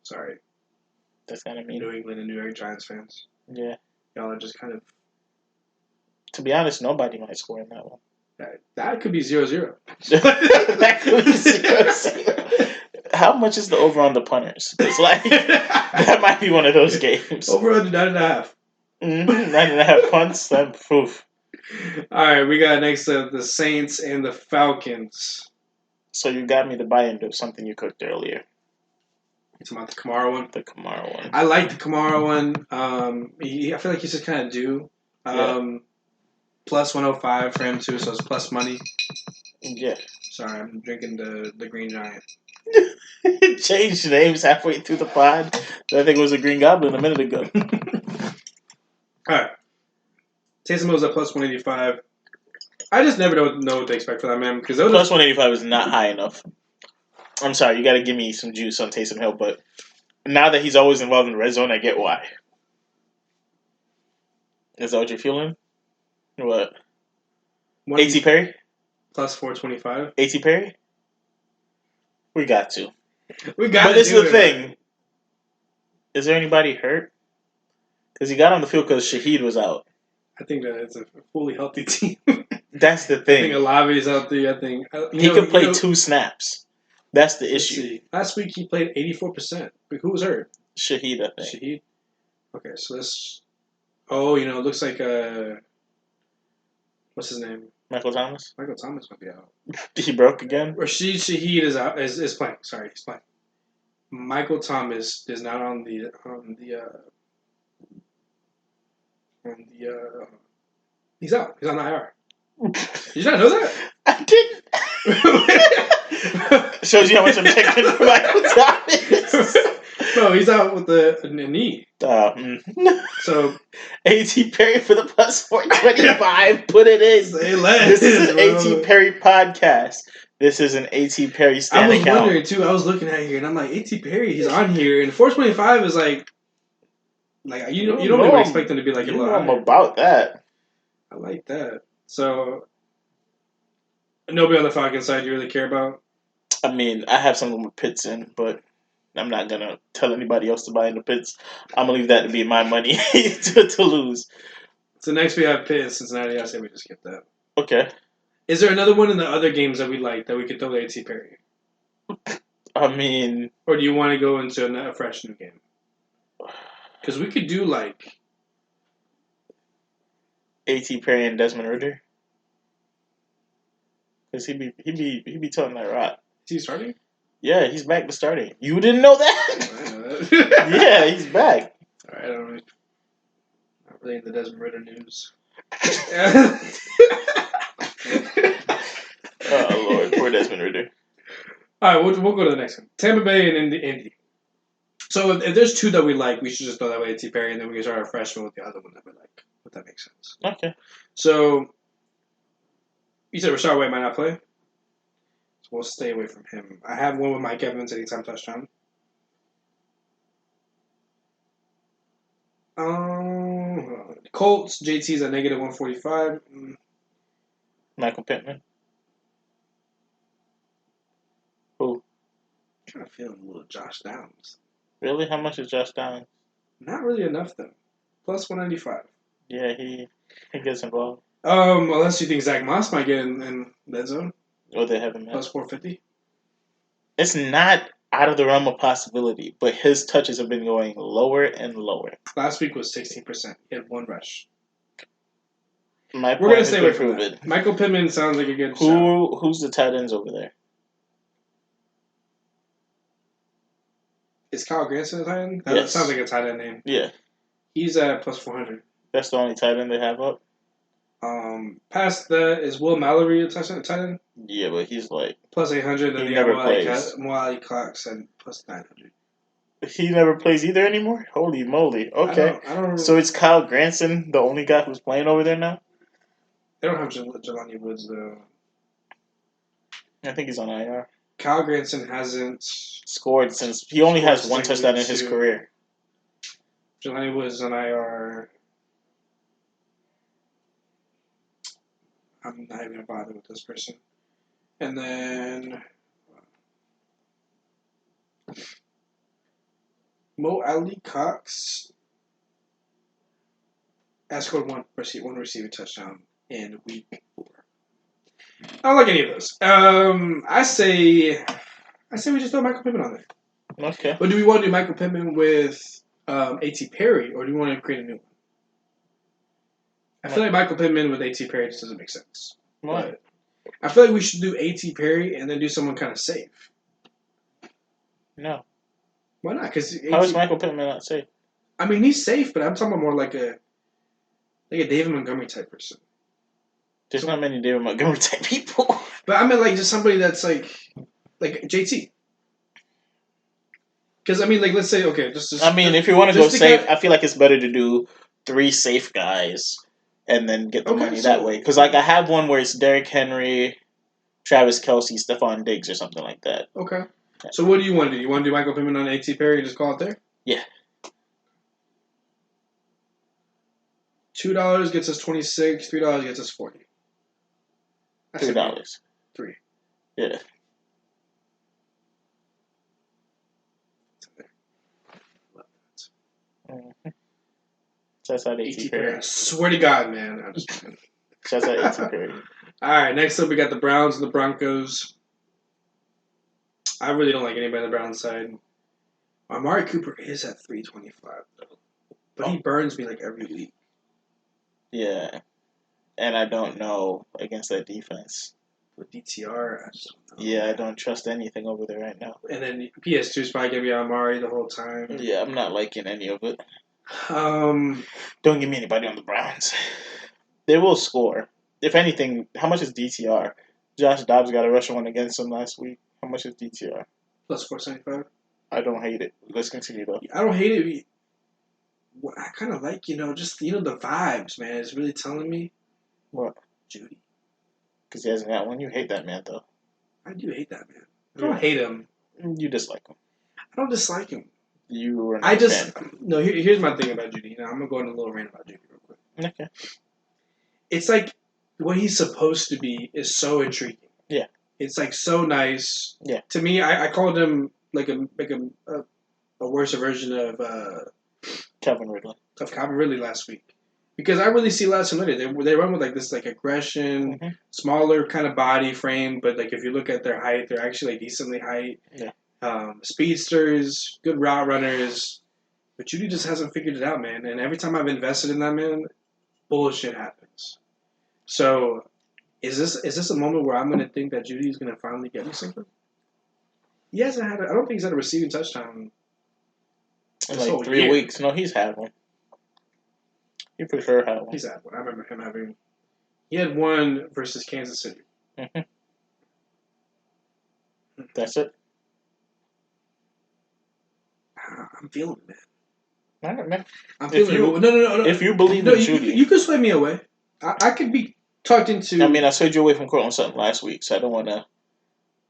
sorry. That's kind of mean. New England and New York Giants fans. Yeah. Y'all are just kind of. To be honest, nobody might score in that one. That could be 0-0. That could be 0-0. How much is the over on the punters? It's like that might be one of those games. Over under 9.5. 9.5 punts. That proof. All right, we got next up the Saints and the Falcons. So you got me to buy into something you cooked earlier. It's about the Kamara one. The Kamara one. I like the Kamara one. I feel like he's just kind of due. Plus 105 for him too, so it's plus money. Yeah. Sorry, I'm drinking the Green Giant. Changed names halfway through the pod. I think it was a Green Goblin a minute ago. All right. Taysom Hill's at plus 185. I just never know what to expect for that man because plus 185 is not high enough. I'm sorry, you got to give me some juice on Taysom Hill, but now that he's always involved in the red zone, I get why. Is that what you're feeling? What? A.T. Perry? Plus 425. A.T. Perry? We got to. We got to. But this is the thing. Is there anybody hurt? Because he got on the field because Shaheed was out. I think that it's a fully healthy team. That's the thing. I think Olave's out there. I think he could play 2 snaps. That's the issue. See. Last week he played 84%. Who was hurt? Shaheed, I think. Shaheed? Okay, so this... Oh, it looks like... What's his name? Michael Thomas? Michael Thomas might be out. He broke again? Rashid Shaheed is out. Is playing. Sorry, he's playing. Michael Thomas is not on the he's out. He's on the IR. Did you not know that? I didn't. Shows you how much I'm checking for Michael Thomas. No, he's out with a knee. So A.T. Perry for the plus 425. Put it in. Say less. This is an A.T. Perry podcast. This is an A.T. Perry stand account. I was wondering too. I was looking at here and I'm like, A.T. Perry, he's on here, and 425 is like Like you don't even expect them to be like a you little know I'm higher. about that. I like that. So nobody on the Falcons side you really care about? I mean, I have some with Pitts in, but I'm not gonna tell anybody else to buy into Pitts. I'm gonna leave that to be my money to lose. So next we have Pitt and Cincinnati. I say we just get that. Okay. Is there another one in the other games that we like that we could throw to A.T. Perry? I mean, Or do you want to go into a fresh new game? Because we could do like A.T. Perry and Desmond Ritter, because he be telling that rock. Is he starting? Yeah, he's back to starting. You didn't know that? I know that. Yeah, he's back. All right, I don't really, not really into Desmond Ritter news. Oh Lord, poor Desmond Ritter. All right, we'll go to the next one. Tampa Bay and Indy. So if there's two that we like, we should just throw that way A.T. Perry, and then we can start our freshman with the other one that we like. If that makes sense. Okay. So you said Rashard White might not play, so we'll stay away from him. I have one with Mike Evans anytime touchdown. Colts, JT's at negative 145. Michael Pittman. Who? I'm trying to feel a little Josh Downs. Really? How much is Josh Downs? Not really enough though. Plus 195. Yeah, he gets involved. Unless you think Zach Moss might get in that zone. Or they haven't met. Plus 450. It's not out of the realm of possibility, but his touches have been going lower and lower. Last week was 16%. He had one rush. We're going to stay away from that. Michael Pittman sounds like a good shout. Who's the tight ends over there? Is Kyle Granson a tight end? That Yes. sounds like a tight end name. Yeah. He's at plus 400. That's the only tight end they have up? Past that, is Will Mallory a tight end? Yeah, but he's like... Plus 800. And he never plays. Moali Cox and plus 900. He never plays either anymore? Holy moly. Okay. I don't so it's Kyle Granson, the only guy who's playing over there now? They don't have Jelani Woods, though. I think he's on IR. Kyle Granson hasn't scored since... He only has one touchdown in his career. Jelani Woods is on IR. I'm not even going to bother with this person. And then... Mo Ali Cox has scored one receiving touchdown in week 4. I don't like any of those. I say we just throw Michael Pittman on there. Okay. But do we want to do Michael Pittman with A.T. Perry, or do we want to create a new one? I feel like Michael Pittman with A.T. Perry just doesn't make sense. Why? But I feel like we should do A.T. Perry and then do someone kind of safe. No. Why not? Because how is Michael Pittman not safe? I mean, he's safe, but I'm talking about more like a David Montgomery type person. There's not many David Montgomery type people. But I mean, like, just somebody that's like JT. Because I mean, like, let's say if you want to go safe, I feel like it's better to do 3 safe guys and then get the money that way. Because like I have one where it's Derrick Henry, Travis Kelce, Stephon Diggs, or something like that. Okay. So what do you want to do? You want to do Michael Pittman on A.T. Perry and just call it there? Yeah. $2 gets us 26. $3 gets us 40. That's $3. 3. Yeah. Mm-hmm. Shouts out A.T. Perry. I swear to God, man. I'm just kidding. Shouts out A.T. Perry. All right, next up we got the Browns and the Broncos. I really don't like anybody on the Browns side. Amari Cooper is at 325 though, but he burns me like every week. Yeah, and I don't know against that defense. With DTR, I just don't know. Yeah, I don't trust anything over there right now. And then PS2 is probably gonna be on Amari the whole time. Yeah, I'm not liking any of it. Don't give me anybody on the Browns. They will score. If anything, how much is DTR? Josh Dobbs got a rushing one against him last week. How much is DTR? Plus 475. I don't hate it. Let's continue though. I don't hate it. What I kind of like, just the vibes, man. It's really telling me. What? Judy. Because he hasn't got one. You hate that man though. I do hate that man. I don't hate him. You dislike him. I don't dislike him. You were not a fan. No. Here's my thing about Judy. Now I'm gonna go on a little rant about Judy real quick. Okay. It's like what he's supposed to be is so intriguing. Yeah. It's like so nice. Yeah. To me, I called him like a worse version of Calvin Ridley last week. Because I really see last United. They run with like this like aggression, smaller kind of body frame, but like if you look at their height, they're actually like decently height. Yeah. Speedsters, good route runners, but Judy just hasn't figured it out, man. And every time I've invested in that man, bullshit happens. So, is this a moment where I'm going to think that Judy is going to finally get me something? He hasn't had. I don't think he's had a receiving touchdown in like 3 weeks. No, he's had one. He for sure had one. He's had one. I remember him having. He had one versus Kansas City. Mm-hmm. That's it. I'm feeling it, man. All right, man. I'm feeling it. No. If you believe in Judy, you could sway me away. I could be talked into. I mean, I swayed you away from Cortland Sutton last week, so I don't want to.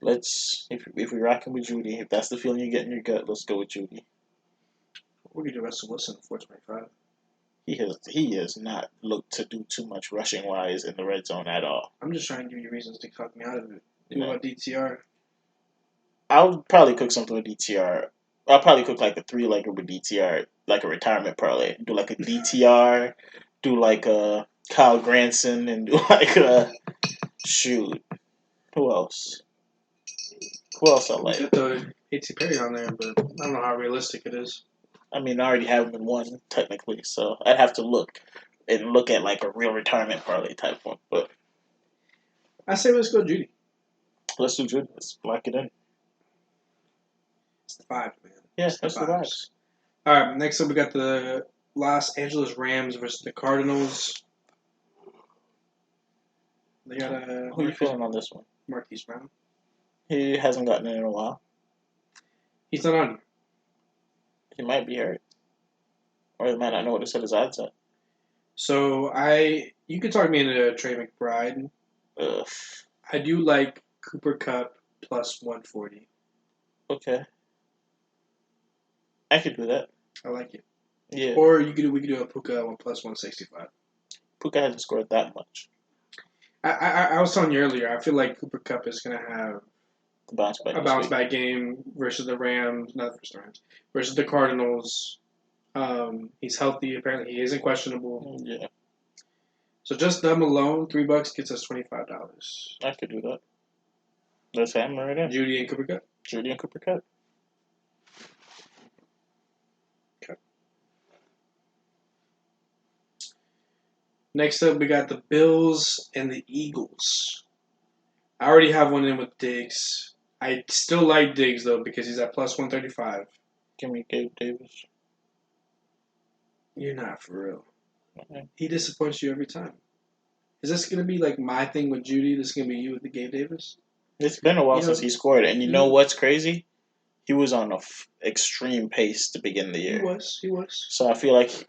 Let's if we're rocking with Judy, if that's the feeling you get in your gut, let's go with Judy. We're gonna do Russell Wilson 425. He has not looked to do too much rushing wise in the red zone at all. I'm just trying to give you reasons to talk me out of it. What about DTR? I'll probably cook something with DTR. I'll probably cook like a 3-legger with DTR, like a retirement parlay. Do like a DTR, do like a Kyle Granson, and do like a shoot. Who else? Who else I like? You could throw A.T. Perry on there, but I don't know how realistic it is. I mean, I already have him in one technically, so I'd have to look at like a real retirement parlay type one. But I say let's go Judy. Let's do Judy. Let's lock it in. It's the vibe, man. Yeah, that's the vibes. All right, next up we got the Los Angeles Rams versus the Cardinals. They got a. Who are you feeling on this one? Marquise Brown. He hasn't gotten in a while. He's not on. He might be hurt, or he might not know what to set his odds at. So you could talk me into Trey McBride. Ugh. I do like Cooper Kupp plus 140. Okay. I could do that. I like it. Yeah. Or we could do a Puka plus 165. Puka hasn't scored that much. I was telling you earlier, I feel like Cooper Kupp is going to have a bounce back game versus the Rams, not versus the Rams, versus the Cardinals. He's healthy. Apparently, he isn't questionable. Yeah. So just them alone, $3 gets us $25. I could do that. Let's hammer it in. Judy and Cooper Kupp. Judy and Cooper Kupp. Okay. Next up, we got the Bills and the Eagles. I already have one in with Diggs. I still like Diggs, though, because he's at plus 135. Give me Gabe Davis. You're not for real. Okay. He disappoints you every time. Is this going to be like my thing with Judy? This is going to be you with the Gabe Davis? It's been a while since he scored. And you know what's crazy? He was on an extreme pace to begin the year. He was. So I feel like,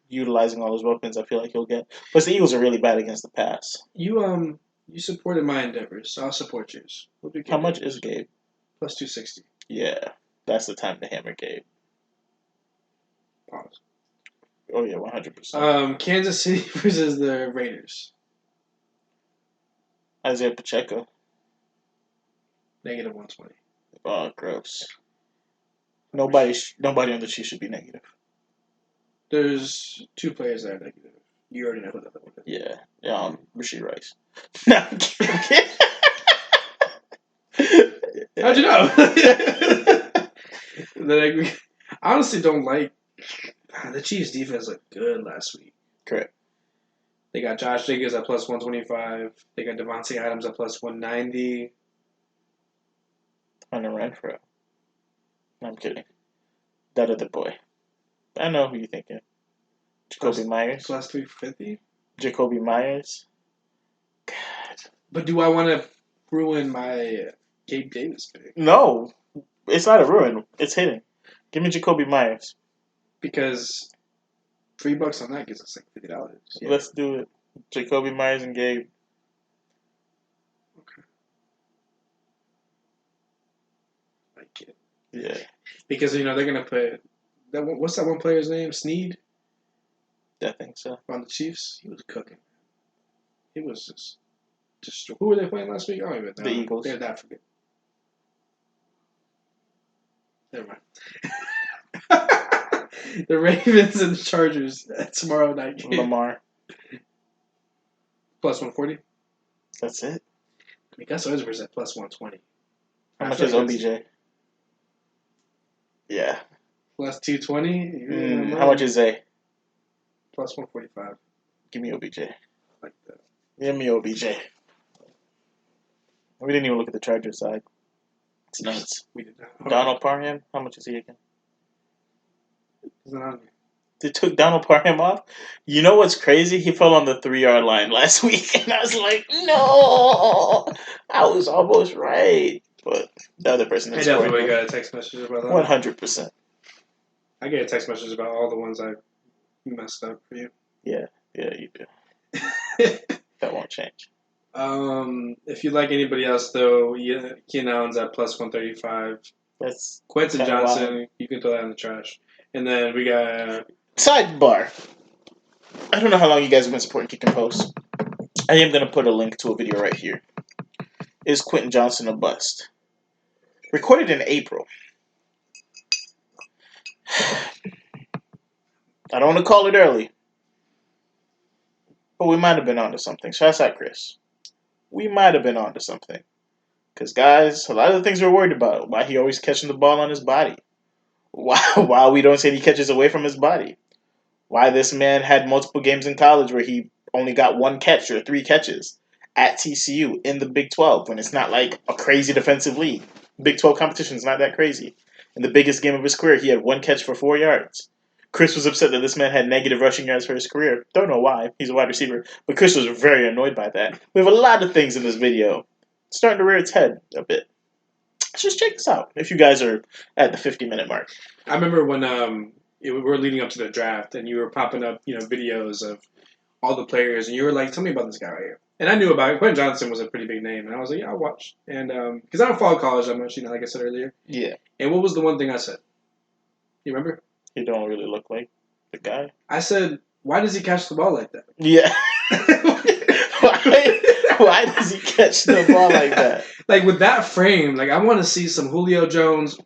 utilizing all his weapons, I feel like he'll get. Plus, the Eagles are really bad against the pass. You supported my endeavors, so I'll support yours. How much is Gabe? Plus 260. Yeah, that's the time to hammer Gabe. Pause. Oh yeah, 100%. Kansas City versus the Raiders. Isaiah Pacheco. Negative 120. Oh, gross. Nobody on the Chiefs should be negative. There's 2 players that are negative. You already know who that one is. Yeah. Rasheed Rice. No, I'm kidding. How'd you know? I honestly don't like. The Chiefs' defense looked good last week. Correct. They got Josh Jacobs at plus 125. They got Devontae Adams at plus 190. Hunter Renfro. No, I'm kidding. That other boy. I know who you're thinking. Jacoby Myers. Plus 350? Jacoby Myers. God. But do I want to ruin my Gabe Davis pick? No. It's not a ruin. It's hitting. Give me Jacoby Myers. Because $3 on that gives us like $50. Yeah. Let's do it. Jacoby Myers and Gabe. Okay. Like it. Yeah. Because they're gonna put that. What's that one player's name? Snead I think so. on the Chiefs. He was cooking. He was just who were they playing last week? I don't even know. The Eagles. They're that forget. Never mind. The Ravens and the Chargers tomorrow night game. Lamar. Plus 140. That's it. I mean, Gus Edwards at plus 120. How much is OBJ? Yeah. Plus 220. How much is Zay? Plus 145. Give me OBJ. Like that. Give me OBJ. We didn't even look at the Chargers side. It's nuts. We did not. Donald Parham. How much is he again? Is it on? They took Donald Parham off. You know what's crazy? He fell on the 3-yard line last week, and I was like, no, I was almost right. But the other person I is definitely got a text message about that. 100%. I get a text message about all the ones I messed up for you. Yeah, you do. That won't change. If you like anybody else, though, Keenan Allen's at plus 135. That's Quentin Johnson, wild. you can throw that in the trash. And then we got... Sidebar. I don't know how long you guys have been supporting Kick and Post. I am going to put a link to a video right here. Is Quentin Johnson a bust? Recorded in April. I don't want to call it early, but we might have been onto something. Shouts out Chris. We might have been onto something. Because, guys, a lot of the things we're worried about. Why he always catching the ball on his body. Why we don't say he catches away from his body. Why this man had multiple games in college where he only got 1 catch or 3 catches at TCU in the Big 12 when it's not like a crazy defensive league. Big 12 competition is not that crazy. In the biggest game of his career, he had 1 catch for 4 yards. Chris was upset that this man had negative rushing yards for his career. Don't know why. He's a wide receiver. But Chris was very annoyed by that. We have a lot of things in this video starting to rear its head a bit. Just check this out if you guys are at the 50-minute mark. I remember when we were leading up to the draft and you were popping up, videos of all the players and you were like, tell me about this guy right here. And I knew about it. Quentin Johnson was a pretty big name. And I was like, yeah, I'll watch. And because I don't follow college that much, like I said earlier. Yeah. And what was the one thing I said? You remember? He don't really look like the guy. I said, why does he catch the ball like that? Yeah. Why does he catch the ball like that? Like, with that frame, like, I want to see some Julio Jones.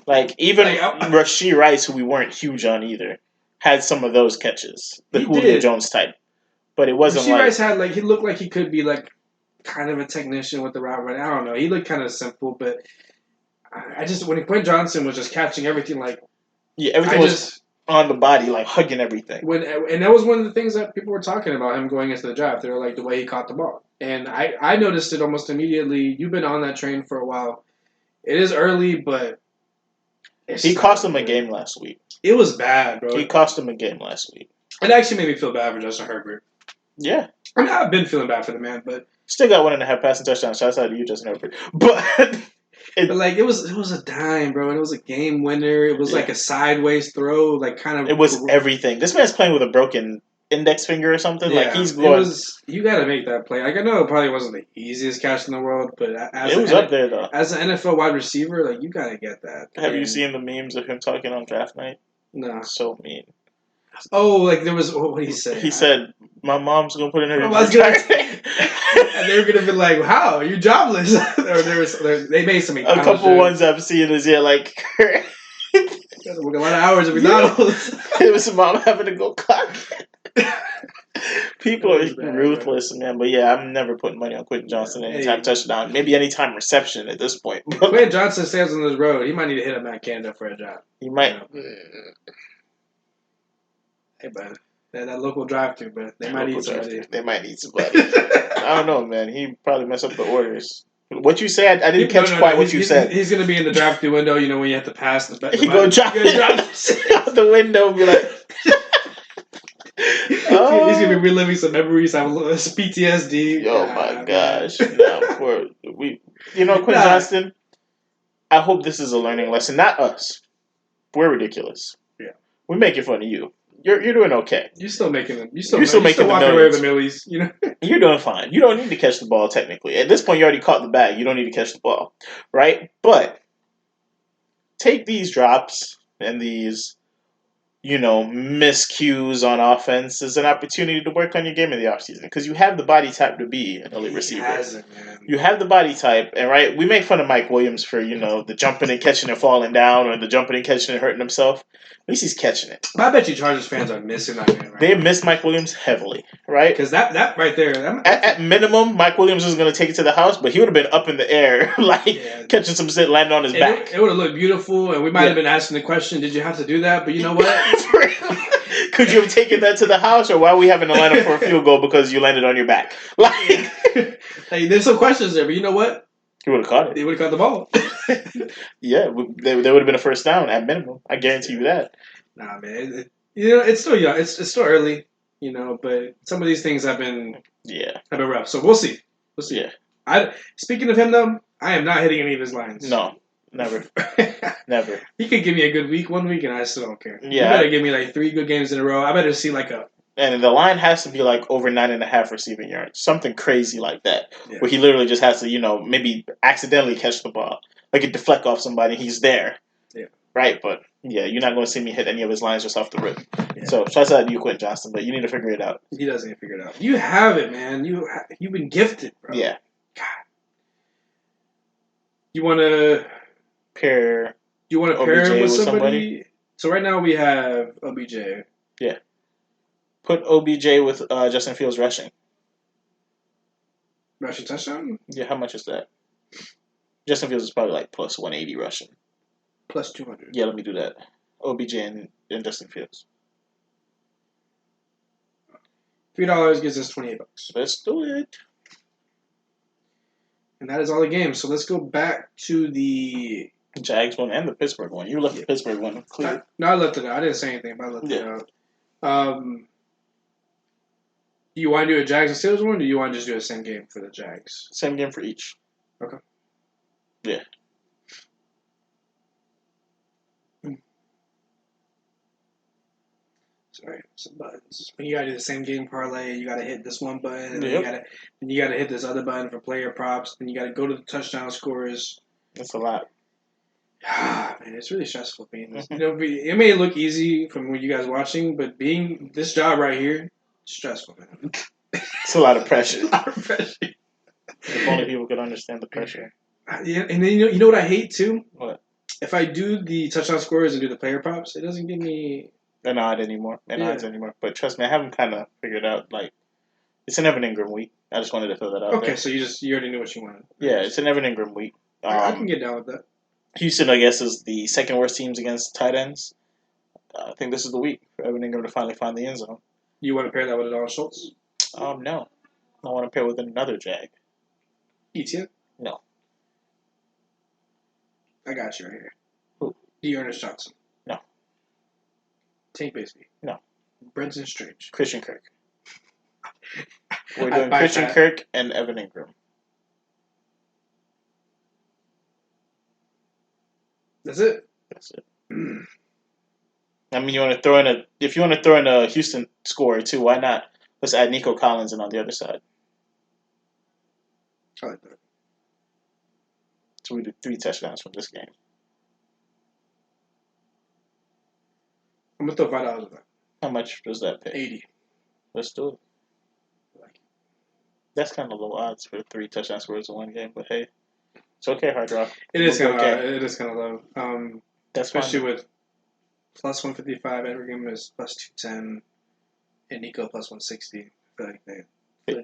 Like, even Rashee Rice, who we weren't huge on either, had some of those catches. The Julio Jones type. But it wasn't Rashee Rice had, he looked like he could be, kind of a technician with the route running. I don't know. He looked kind of simple, but I just, when Quentin Johnson was just catching everything, yeah, everything was on the body, hugging everything. And that was one of the things that people were talking about him going into the draft. They were like, the way he caught the ball. And I noticed it almost immediately. You've been on that train for a while. It is early, but... He cost him a game last week. It was bad, bro. He cost him a game last week. It actually made me feel bad for Justin Herbert. Yeah. I mean, I've been feeling bad for the man, but... Still got 1.5 passing touchdowns. Shouts out to you, Justin Herbert. But... it was a dime, bro, and it was a game winner. It was like a sideways throw, kind of... It was everything. This man's playing with a broken index finger or something. Yeah, he's going... you got to make that play. I know it probably wasn't the easiest catch in the world, but it was up there, though. As an NFL wide receiver, you got to get that. Have you seen the memes of him talking on draft night? No. So mean. Oh, there was... What did he say? He said, my mom's going to put in her... And they were going to be like, how? You're jobless. They made some... A couple ones I've seen is, work a lot of hours at McDonald's. It was mom having to go clock. People are ruthless, man. But yeah, I'm never putting money on Quentin Johnson anytime touchdown. Maybe anytime reception at this point. Quentin Johnson stands on this road. He might need to hit a Matt Canada for a job. He might. Hey, man. That local drive-thru, but they might need somebody. They might need somebody. I don't know, man. He probably messed up the orders. What you said, I didn't catch quite what you said. He's going to be in the drive-thru window, when you have to pass the... He go drop out the window and be like... He's going to be reliving some memories, some PTSD. Oh, my gosh. Quentin Johnston, I hope this is a learning lesson. Not us. We're ridiculous. Yeah. We're making fun of you. You're doing okay. You're still making them. You're still walking away with the millies. You're doing fine. You don't need to catch the ball technically. At this point, you already caught the bag. You don't need to catch the ball, right? But take these drops and these miscues on offense as an opportunity to work on your game in the offseason because you have the body type to be an elite receiver. Has it, man. You have the body type, and right, we make fun of Mike Williams for the jumping and catching and falling down, or the jumping and catching and hurting himself. At least he's catching it. I bet you Chargers fans are missing that man right They now. miss Mike Williams heavily, right? Because that right there, at minimum, Mike Williams is going to take it to the house, but he would have been up in the air, catching some shit, landing on his back. It would have looked beautiful, and we might have been asking the question, did you have to do that? But you know what? Could you have taken that to the house, or why are we having to line up for a field goal because you landed on your back? There's some questions there, but you know what? He would have caught it. He would have caught the ball. Yeah, there would have been a first down at minimum. I guarantee you that. Nah, man. It's still young. It's still early, but some of these things have been rough. So we'll see. Yeah. Speaking of him, though, I am not hitting any of his lines. No. Never. Never. He could give me a good week 1 week, and I still don't care. Yeah. You better give me like 3 good games in a row. I better see And the line has to be like over 9.5 receiving yards. Something crazy like that. Yeah. Where he literally just has to, maybe accidentally catch the ball. Like it deflect off somebody, he's there. Yeah. Right? But yeah, you're not going to see me hit any of his lines just off the rip. Yeah. So shouts out to you, Quentin Johnston, but you need to figure it out. He doesn't need to figure it out. You have it, man. You've been gifted, bro. Yeah. God. You want to pair him with somebody? So right now we have OBJ. Yeah. Put OBJ with Justin Fields rushing. Rushing touchdown? Yeah, how much is that? Justin Fields is probably like plus 180 rushing. Plus 200. Yeah, let me do that. OBJ and Justin Fields. $3 gives us $28. Let's do it. And that is all the games. So let's go back to the Jags one and the Pittsburgh one. You left the Pittsburgh one clear. No, I left it out. I didn't say anything, but I left it out. Do you want to do a Jags and Steelers one, or do you want to just do the same game for the Jags? Same game for each. Okay. Yeah. Sorry, some buttons. When you gotta do the same game parlay, you gotta hit this one button, and then you gotta hit this other button for player props. Then you gotta go to the touchdown scores. That's a lot. Man, it's really stressful being this. It may look easy from what you guys watching, but being this job right here, stressful, man. It's a lot of pressure. If only people could understand the pressure. Yeah, and then you know what I hate too? What? If I do the touchdown scores and do the player props, it doesn't give me an odd anymore. But trust me, I haven't kind of figured out it's an Evan Ingram week. I just wanted to throw that out. Okay, so you already knew what you wanted. Yeah, it's an Evan Ingram week. I can get down with that. Houston, I guess, is the second worst teams against tight ends. I think this is the week for Evan Ingram to finally find the end zone. You want to pair that with Donald Schultz? No. I want to pair with another Jag. Etienne? No. I got you right here. Who? Dearness Johnson. No. Tank Bigsby. No. Brenton Strange. Christian Kirk. We're doing Christian Kirk and Evan Ingram. That's it? That's it. I mean, if you want to throw in a Houston score too, why not? Let's add Nico Collins in on the other side. I like that. So we do 3 touchdowns from this game. I'm going to throw $5 on that. How much does that pay? 80. Let's do it. That's kind of low odds for 3 touchdown scores in one game, but hey, it's okay, Hard Rock. It is kind of low. That's especially with plus 155, Ingram is plus 210, and Nico plus 160. I feel like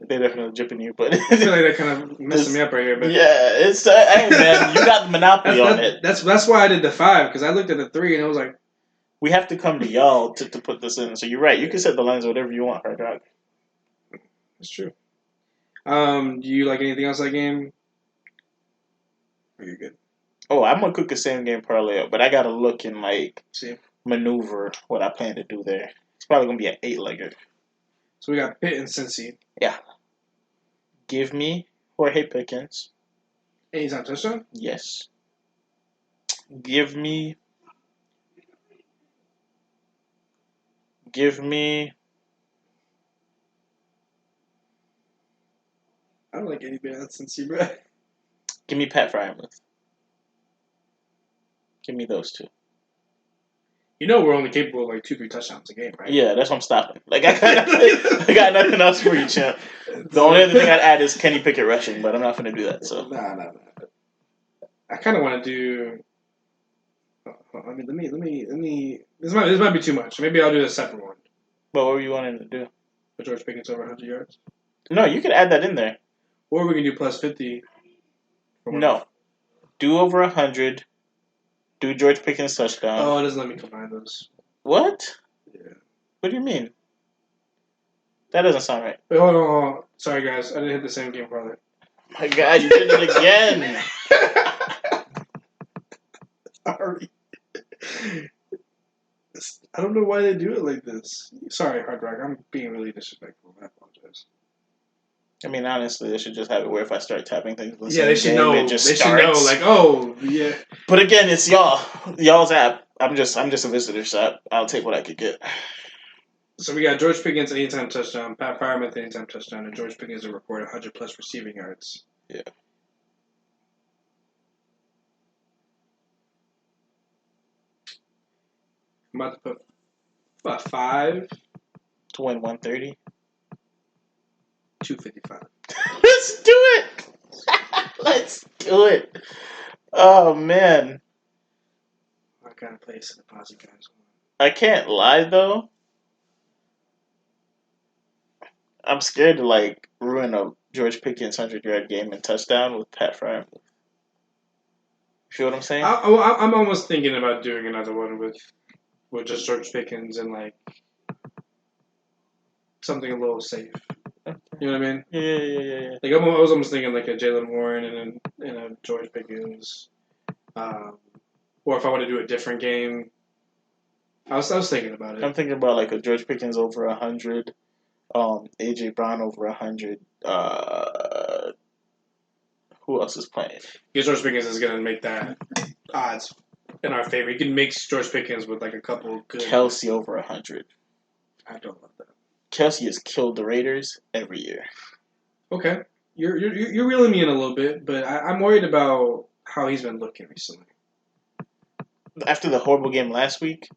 they're definitely jipping you, but I feel like they're kind of messing me up right here. But yeah, it's hey man, you got the monopoly on it. That's why I did the 5, because I looked at the 3 and I was like, we have to come to y'all to put this in. So you're right. You can set the lines whatever you want, Hard Rock. That's true. Do you like anything else that game? Or you're good? Oh, I'm gonna cook a same game parlay up, but I gotta look and see maneuver what I plan to do there. It's probably gonna be an 8-legger. So we got Pitt and Cincy. Yeah. Give me Jorge Pickens. Anytime touchdown? Yes. Give me. I don't like anybody on Cincy, bro. Give me Pat Fryermuth. Give me those two. You know we're only capable of like 2-3 touchdowns a game, right? Yeah, that's what I'm stopping. Like I got nothing else for you, champ. The only other thing I'd add is Kenny Pickett rushing, but I'm not going to do that. So Nah. I kind of want to do. I mean, let me. This might be too much. Maybe I'll do a separate one. But what were you wanting to do? For George Pickens over 100 yards. No, you could add that in there. Or we can do plus 50. No, do over 100. Do George Pickens touchdown. Oh, it doesn't let me combine those. What? Yeah. What do you mean? That doesn't sound right. Wait, hold on. Sorry, guys. I didn't hit the same game parlay. My God, you did it again. Sorry. I don't know why they do it like this. Sorry, Hard Rock. I'm being really disrespectful. I apologize. I mean, honestly, they should just have it where if I start tapping things, Yeah, they should know. It just they starts. should know. Like, oh, yeah. But again, it's y'all's app. I'm just a visitor, so I'll take what I could get. So we got George Pickens anytime touchdown, Pat Freiermuth anytime touchdown, and George Pickens to record 100 plus receiving yards. Yeah. I'm about to put 5 to win 130. 255. Let's do it. Let's do it. Oh man. I gotta place a deposit, guys. I can't lie though. I'm scared to like ruin a George Pickens 100-yard game and touchdown with Pat Freiermuth. You feel what I'm saying? I'm almost thinking about doing another one with just George Pickens and like something a little safe. You know what I mean? Yeah. Like I was almost thinking like a Jalen Warren and a George Pickens, or if I want to do a different game. I was thinking about it. I'm thinking about like a George Pickens over 100, AJ Brown over 100. Who else is playing? Because George Pickens is gonna make that odds in our favor. He can make George Pickens with like a couple good. Kelsey over 100. I don't love that. Kelsey has killed the Raiders every year. Okay, you're reeling me in a little bit, but I'm worried about how he's been looking recently. After the horrible game last week,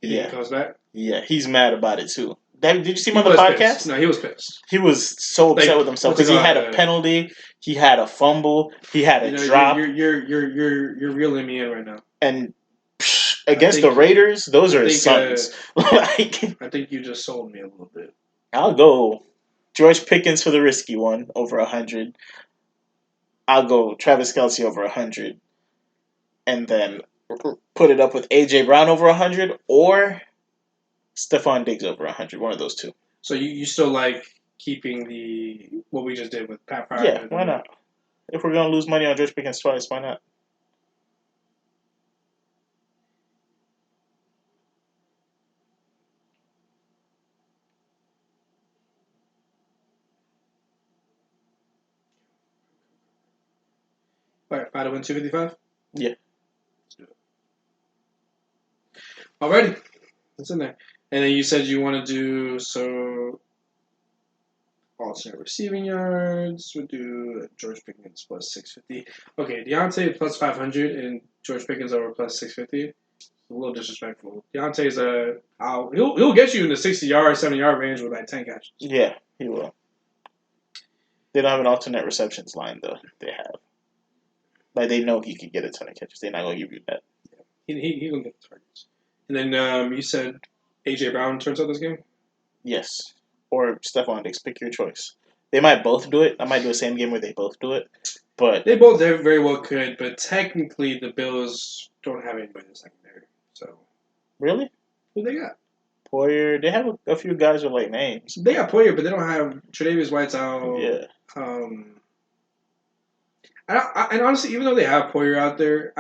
You think he comes back? Yeah, he's mad about it too. Did you see him on the podcast? Pissed. No, he was pissed. He was so upset with himself because he had a penalty, he had a fumble, he had a drop. You're reeling me in right now. And against the Raiders, those are his sons. I think you just sold me a little bit. I'll go George Pickens for the risky one over 100. I'll go Travis Kelce over 100, and then put it up with AJ Brown over 100 or Stephon Diggs over 100. One of those two. So you still like keeping what we just did with Pat Freiermuth? Yeah, why not? If we're gonna lose money on George Pickens twice, why not? All right, 5 to win 255? Yeah. Let's do it. Alrighty. It's in there. And then you said you want to do, alternate receiving yards. We'll do George Pickens plus 650. Okay, Deontay plus 500 and George Pickens over plus 650. A little disrespectful. Deontay's he'll get you in the 60-yard, 70-yard range with like 10 catches. Yeah, he will. They don't have an alternate receptions line though. They have. Like they know he can get a ton of catches. They're not gonna give you that. Yeah. He gonna get the targets. And then you said AJ Brown turns out this game? Yes. Or Stephon Diggs. Pick your choice. They might both do it. I might do a same game where they both do it. But they both very well could, but technically the Bills don't have anybody in the secondary. So really? Who they got? Poyer. They have a few guys with like names. They got Poyer, but they don't have Tre'Davious White's out. Yeah. And honestly, even though they have Poyer out there,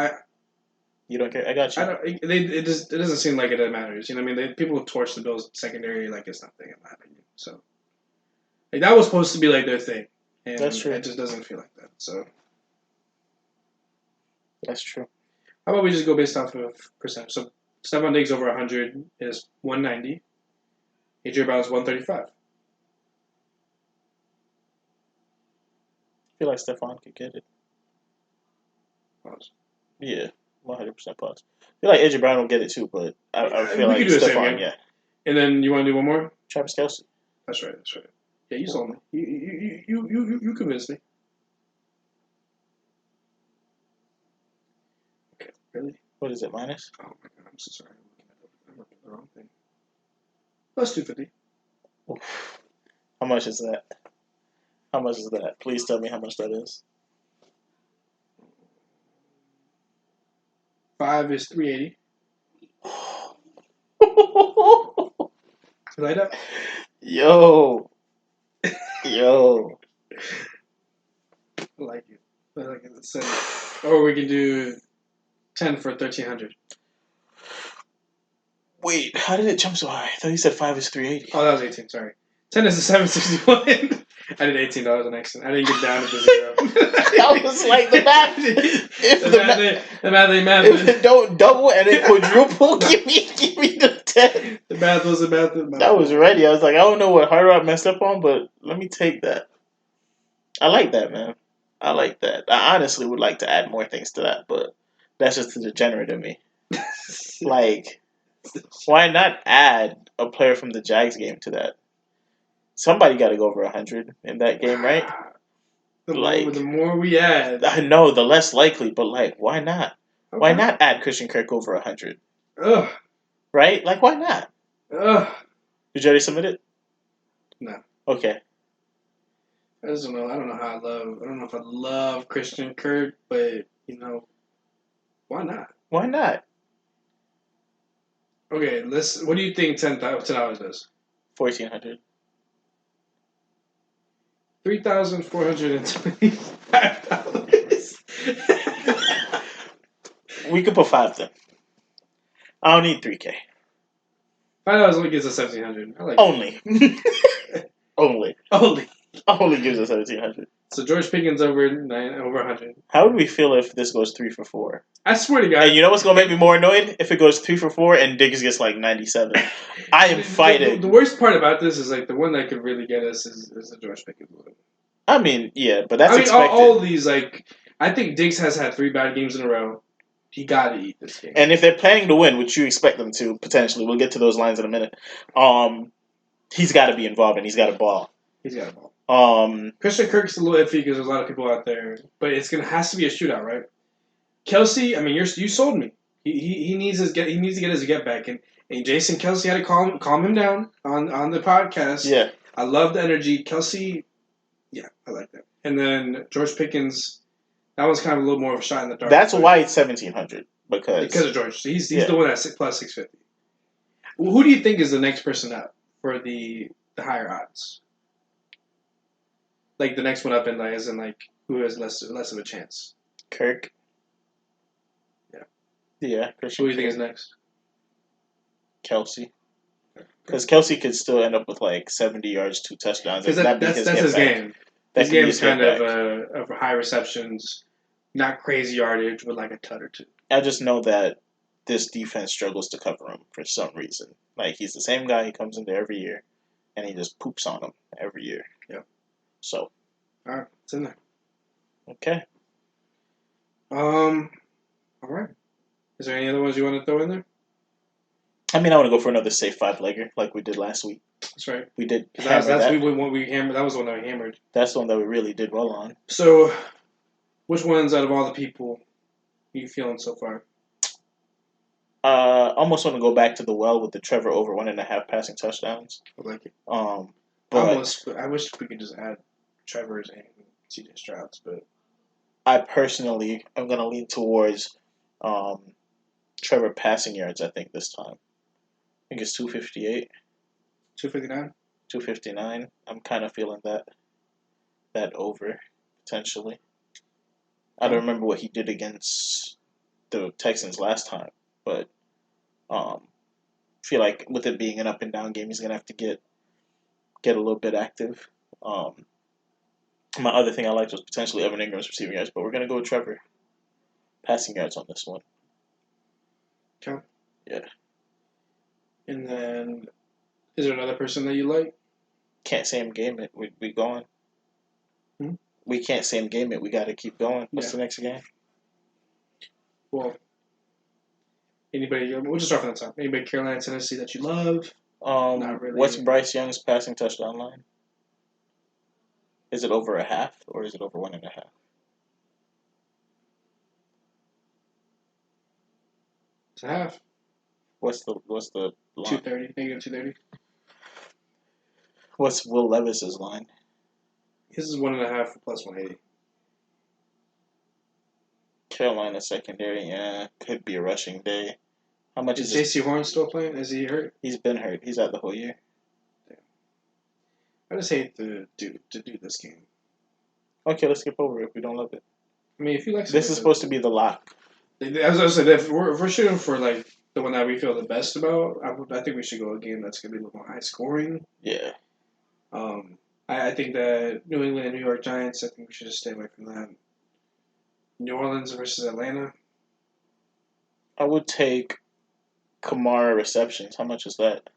you don't care. I got you. It doesn't seem like it matters. You know what I mean? People torch the Bills secondary like it's nothing, in my opinion. So like, that was supposed to be like their thing, and that's true. It just doesn't feel like that. So that's true. How about we just go based off of percentage? So Stephon Diggs over 100 is 190. AJ Brown's 135. I feel like Stephon could get it. Pause. Yeah. 100% plus. I feel like AJ Brown will get it too, but I feel We like could do the same Stephon, game. yeah. And then you want to do one more? Travis Kelce. That's right. Yeah, you sold me. You convinced me. Okay, really? What is it, minus? Oh my god, I'm so sorry. I'm looking at the wrong thing. Plus 250. Oof. How much is that? How much is that? Please tell me how much that is. 5 is 380. Light up. Yo. I like it. Or we can do 10 for 1300. Wait, how did it jump so high? I thought you said 5 is 380. Oh, that was 18. Sorry. 10 is a 761. I did $18 on accident. I didn't get down to the zero. I was like the math. The math. If it don't double and it quadruple, give me the 10. The math was the math. I was ready. I was like, I don't know what Hard Rock messed up on, but let me take that. I like that, man. I like that. I honestly would like to add more things to that, but that's just the degenerate in me. Like, why not add a player from the Jags game to that? Somebody got to go over 100 in that game, right? The more we add, I know the less likely, but like, why not? okay. Why not add Christian Kirk over 100? Ugh. Right? Like, why not? Ugh. Did you already submit it? No. Okay. I just don't know. I don't know if I love Christian Kirk, but why not? Why not? Okay, what do you think $10 does? 1,400. $3,425. We could put 5 then. I don't need 3K. $5 only gives us 1,700. I like Only. Only gives us 1,700. So George Pickens over 100. How would we feel if this goes 3 for 4? I swear to God. And you know what's gonna make me more annoyed? If it goes 3 for 4 and Diggs gets like 97. I am fighting. The worst part about this is like the one that could really get us is the George Pickens one. I mean, yeah, but that's expected. All these, like, I think Diggs has had 3 bad games in a row. He got to eat this game. And if they're planning to win, which you expect them to, potentially, we'll get to those lines in a minute, he's got to be involved and he's got to ball. Christian Kirk's a little iffy because there's a lot of people out there, but has to be a shootout, right? Kelce, I mean, you sold me. He needs to get his get back, and Jason Kelce had to calm him down on the podcast. Yeah, I love the energy. Kelce, yeah, I like that. And then George Pickens, that one's kind of a little more of a shot in the dark. That's why it's 1,700 because of George. He's the one that's plus 650. Well, who do you think is the next person up for the higher odds? Like the next one up, as in who has less of a chance? Kirk. Yeah. Christian. Who do you think is next? Kelce. Because Kelce could still end up with like 70 yards, 2 touchdowns. That's his game. His game is kind of high receptions, not crazy yardage, with like a tut or 2. I just know that this defense struggles to cover him for some reason. Like, he's the same guy. He comes in there every year, and he just poops on him every year. Yeah. So. All right, it's in there. Okay. All right. Is there any other ones you want to throw in there? I mean, I want to go for another safe 5-legger like we did last week. That's right. We did. That was the one that we hammered. That's the one that we really did well on. So, which ones out of all the people are you feeling so far? Almost want to go back to the well with the Trevor over 1.5 passing touchdowns. I like it. But I wish we could just add Trevor's and CJ Stroud's, but I personally am going to lean towards Trevor passing yards, I think, this time. I think it's 258. 259? 259. I'm kind of feeling that over, potentially. I don't remember what he did against the Texans last time, but I feel like with it being an up and down game, he's going to have to get a little bit active. My other thing I liked was potentially Evan Ingram's receiving yards, but we're going to go with Trevor passing yards on this one. Okay. Yeah. And then, is there another person that you like? Can't same game it. We going. We can't same game it. We got to keep going. What's the next game? Well, Anybody? We'll just start from the top. Anybody Carolina, Tennessee that you love? Not really. What's Bryce Young's passing touchdown line? Is it over a half or is it over 1.5? It's a half. What's the line? 230. Negative 230. What's Will Levis's line? His is 1.5 for plus 180. Carolina secondary, yeah, could be a rushing day. How much Is is J.C. Horn still playing? Is he hurt? He's been hurt. He's out the whole year. I just hate to do this game. Okay, let's skip over it if we don't love it. I mean, if you like, this is supposed to be the lock. As I said, if we're shooting for like the one that we feel the best about, I think we should go a game that's gonna be a little more high scoring. Yeah. I think that New England and New York Giants. I think we should just stay away from that. New Orleans versus Atlanta. I would take Kamara receptions. How much is that?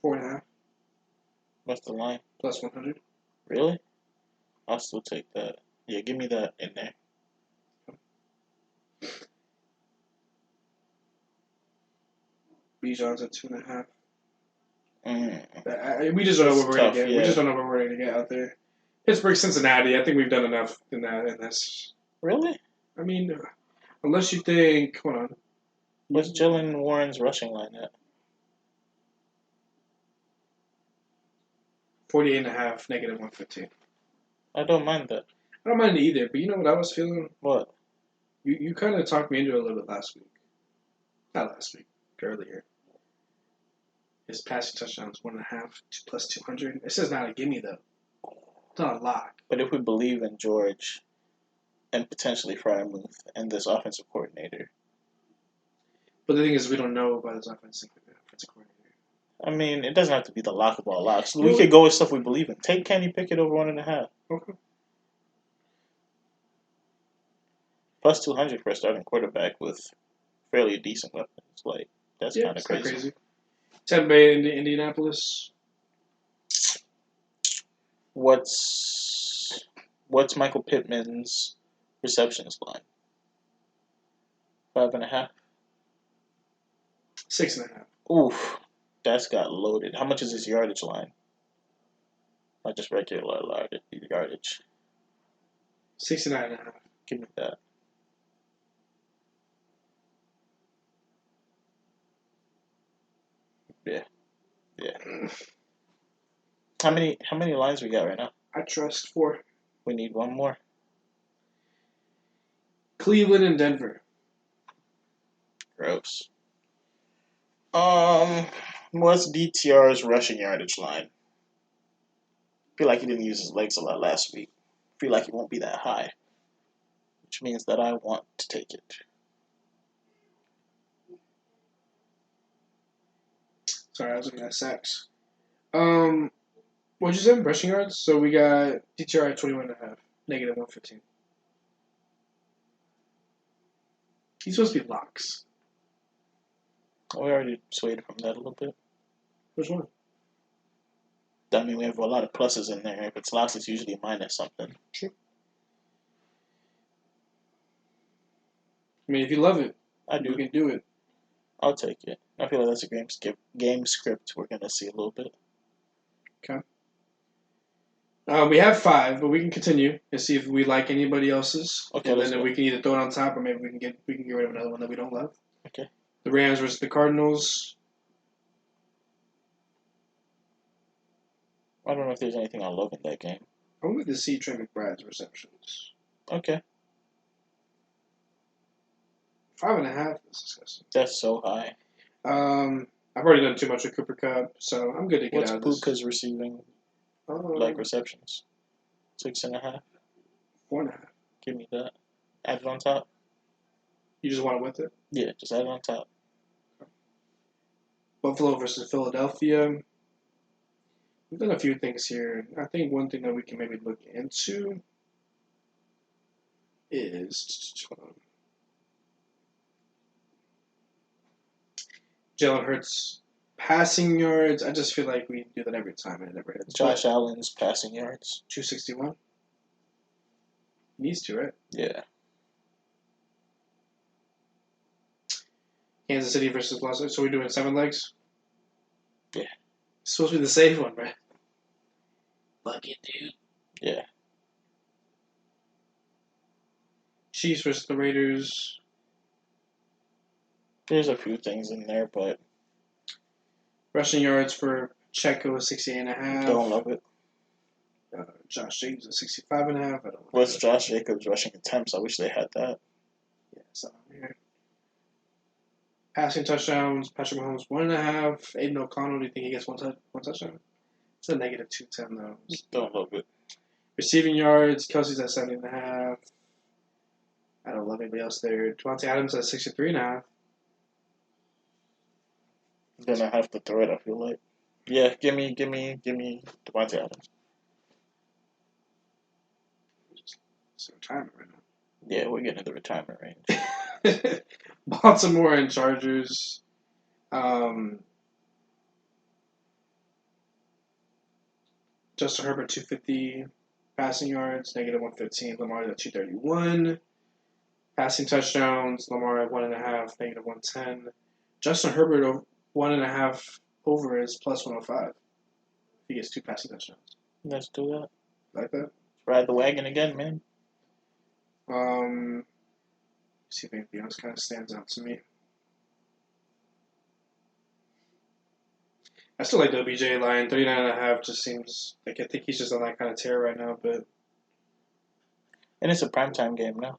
$4.5. What's the line? Plus 100. Really? I'll still take that. Yeah, give me that in there. Bijan's at 2.5. We just don't know what we're tough, gonna get. yeah. We just don't know what we're gonna get out there. Pittsburgh, Cincinnati. I think we've done enough in this. Really? I mean, unless you think, hold on. What's Jalen Warren's rushing line at? 48.5, negative 115. I don't mind that. I don't mind it either, but you know what I was feeling? What? You kind of talked me into it a little bit last week. Not last week, earlier. His passing touchdowns 1.5 plus 200. It says not a gimme though. It's not a lock. But if we believe in George and potentially Frymouth and this offensive coordinator. But the thing is, we don't know about this offensive coordinator. I mean, it doesn't have to be the lock of all locks. We could go with stuff we believe in. Take Kenny Pickett over 1.5. Okay. Plus 200 for a starting quarterback with fairly decent weapons. Like, that's kind of crazy. Tampa Bay in Indianapolis. What's Michael Pittman's receptions line? 5.5. 6.5. Oof, that's got loaded. How much is his yardage line? Not just regular yardage. 69.5. Give me that. Yeah. How many lines we got right now? I trust 4. We need one more. Cleveland and Denver. Gross. What's DTR's rushing yardage line? Feel like he didn't use his legs a lot last week. Feel like he won't be that high, which means that I want to take it. Sorry, I was looking at sacks. What'd you say? Rushing yards? So we got DTR at 21.5, negative 115. He's supposed to be locks. We already swayed from that a little bit. Which one? I mean, we have a lot of pluses in there. If it's locks, it's usually minus something. True. I mean, if you love it, I do. You can do it. I'll take it. I feel like that's a game script we're going to see a little bit. Okay. We have 5, but we can continue and see if we like anybody else's. Okay, and then we can either throw it on top, or maybe we can get rid of another one that we don't love. Okay. The Rams versus the Cardinals. I don't know if there's anything I love in that game. I wanted to see Trey McBride's receptions. Okay. 5.5 is disgusting. That's so high. I've already done too much with Cooper Kupp, so I'm good to get out of this. What's Puka's receiving receptions? 6.5? 4.5. Give me that. Add it on top. You just want it with it? Yeah, just add it on top. Buffalo versus Philadelphia. We've done a few things here. I think one thing that we can maybe look into is Jalen Hurts passing yards. I just feel like we do that every time and it never hits. Josh Allen's passing yards. 261. He needs to, right? Yeah. Kansas City versus Los Angeles. So we're doing 7 legs? Yeah. It's supposed to be the safe one, right? Fuck it, dude. Yeah. Chiefs versus the Raiders. There's a few things in there, but Rushing yards for Checo 68.5. don't love it. Josh Jacobs at 65.5. I don't know. What's Josh Jacobs rushing attempts? I wish they had that. Yeah, it's not on here. Passing touchdowns, Patrick Mahomes 1.5. Aiden O'Connell, do you think he gets one touchdown? It's a negative 210 though. Don't love it. Receiving yards, Kelsey's at 70.5. I don't love anybody else there. Devontae Adams at 63.5. Gonna have to throw it, I feel like. Yeah, give me Devontae Adams. It's retirement right now. Yeah, we're getting to the retirement range. Baltimore and Chargers. Justin Herbert 250 passing yards, negative 115. Lamar at 231. Passing touchdowns, Lamar at 1.5, negative 110. Justin Herbert 1.5 over is plus 105. He gets 2 passing touchdowns. Let's do that. Like that? Ride the wagon again, man. See if anything else kind of stands out to me. I still like the OBJ line. 39.5 just seems like I think he's just on that kind of tear right now, but And it's a primetime game now.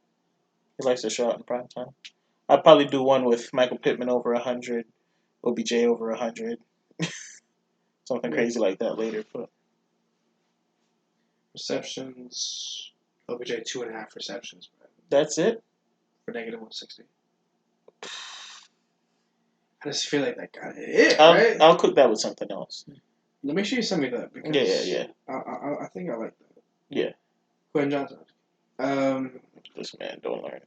He likes to show out in primetime. I'd probably do one with Michael Pittman over 100, OBJ over 100. Something crazy like that later. But receptions, OBJ 2.5 receptions. That's it? For negative 160. I just feel like that got it, right? I'll cook that with something else. Let me show you send me that. Because yeah. I think I like that. Yeah. Quentin Johnson. This man don't learn.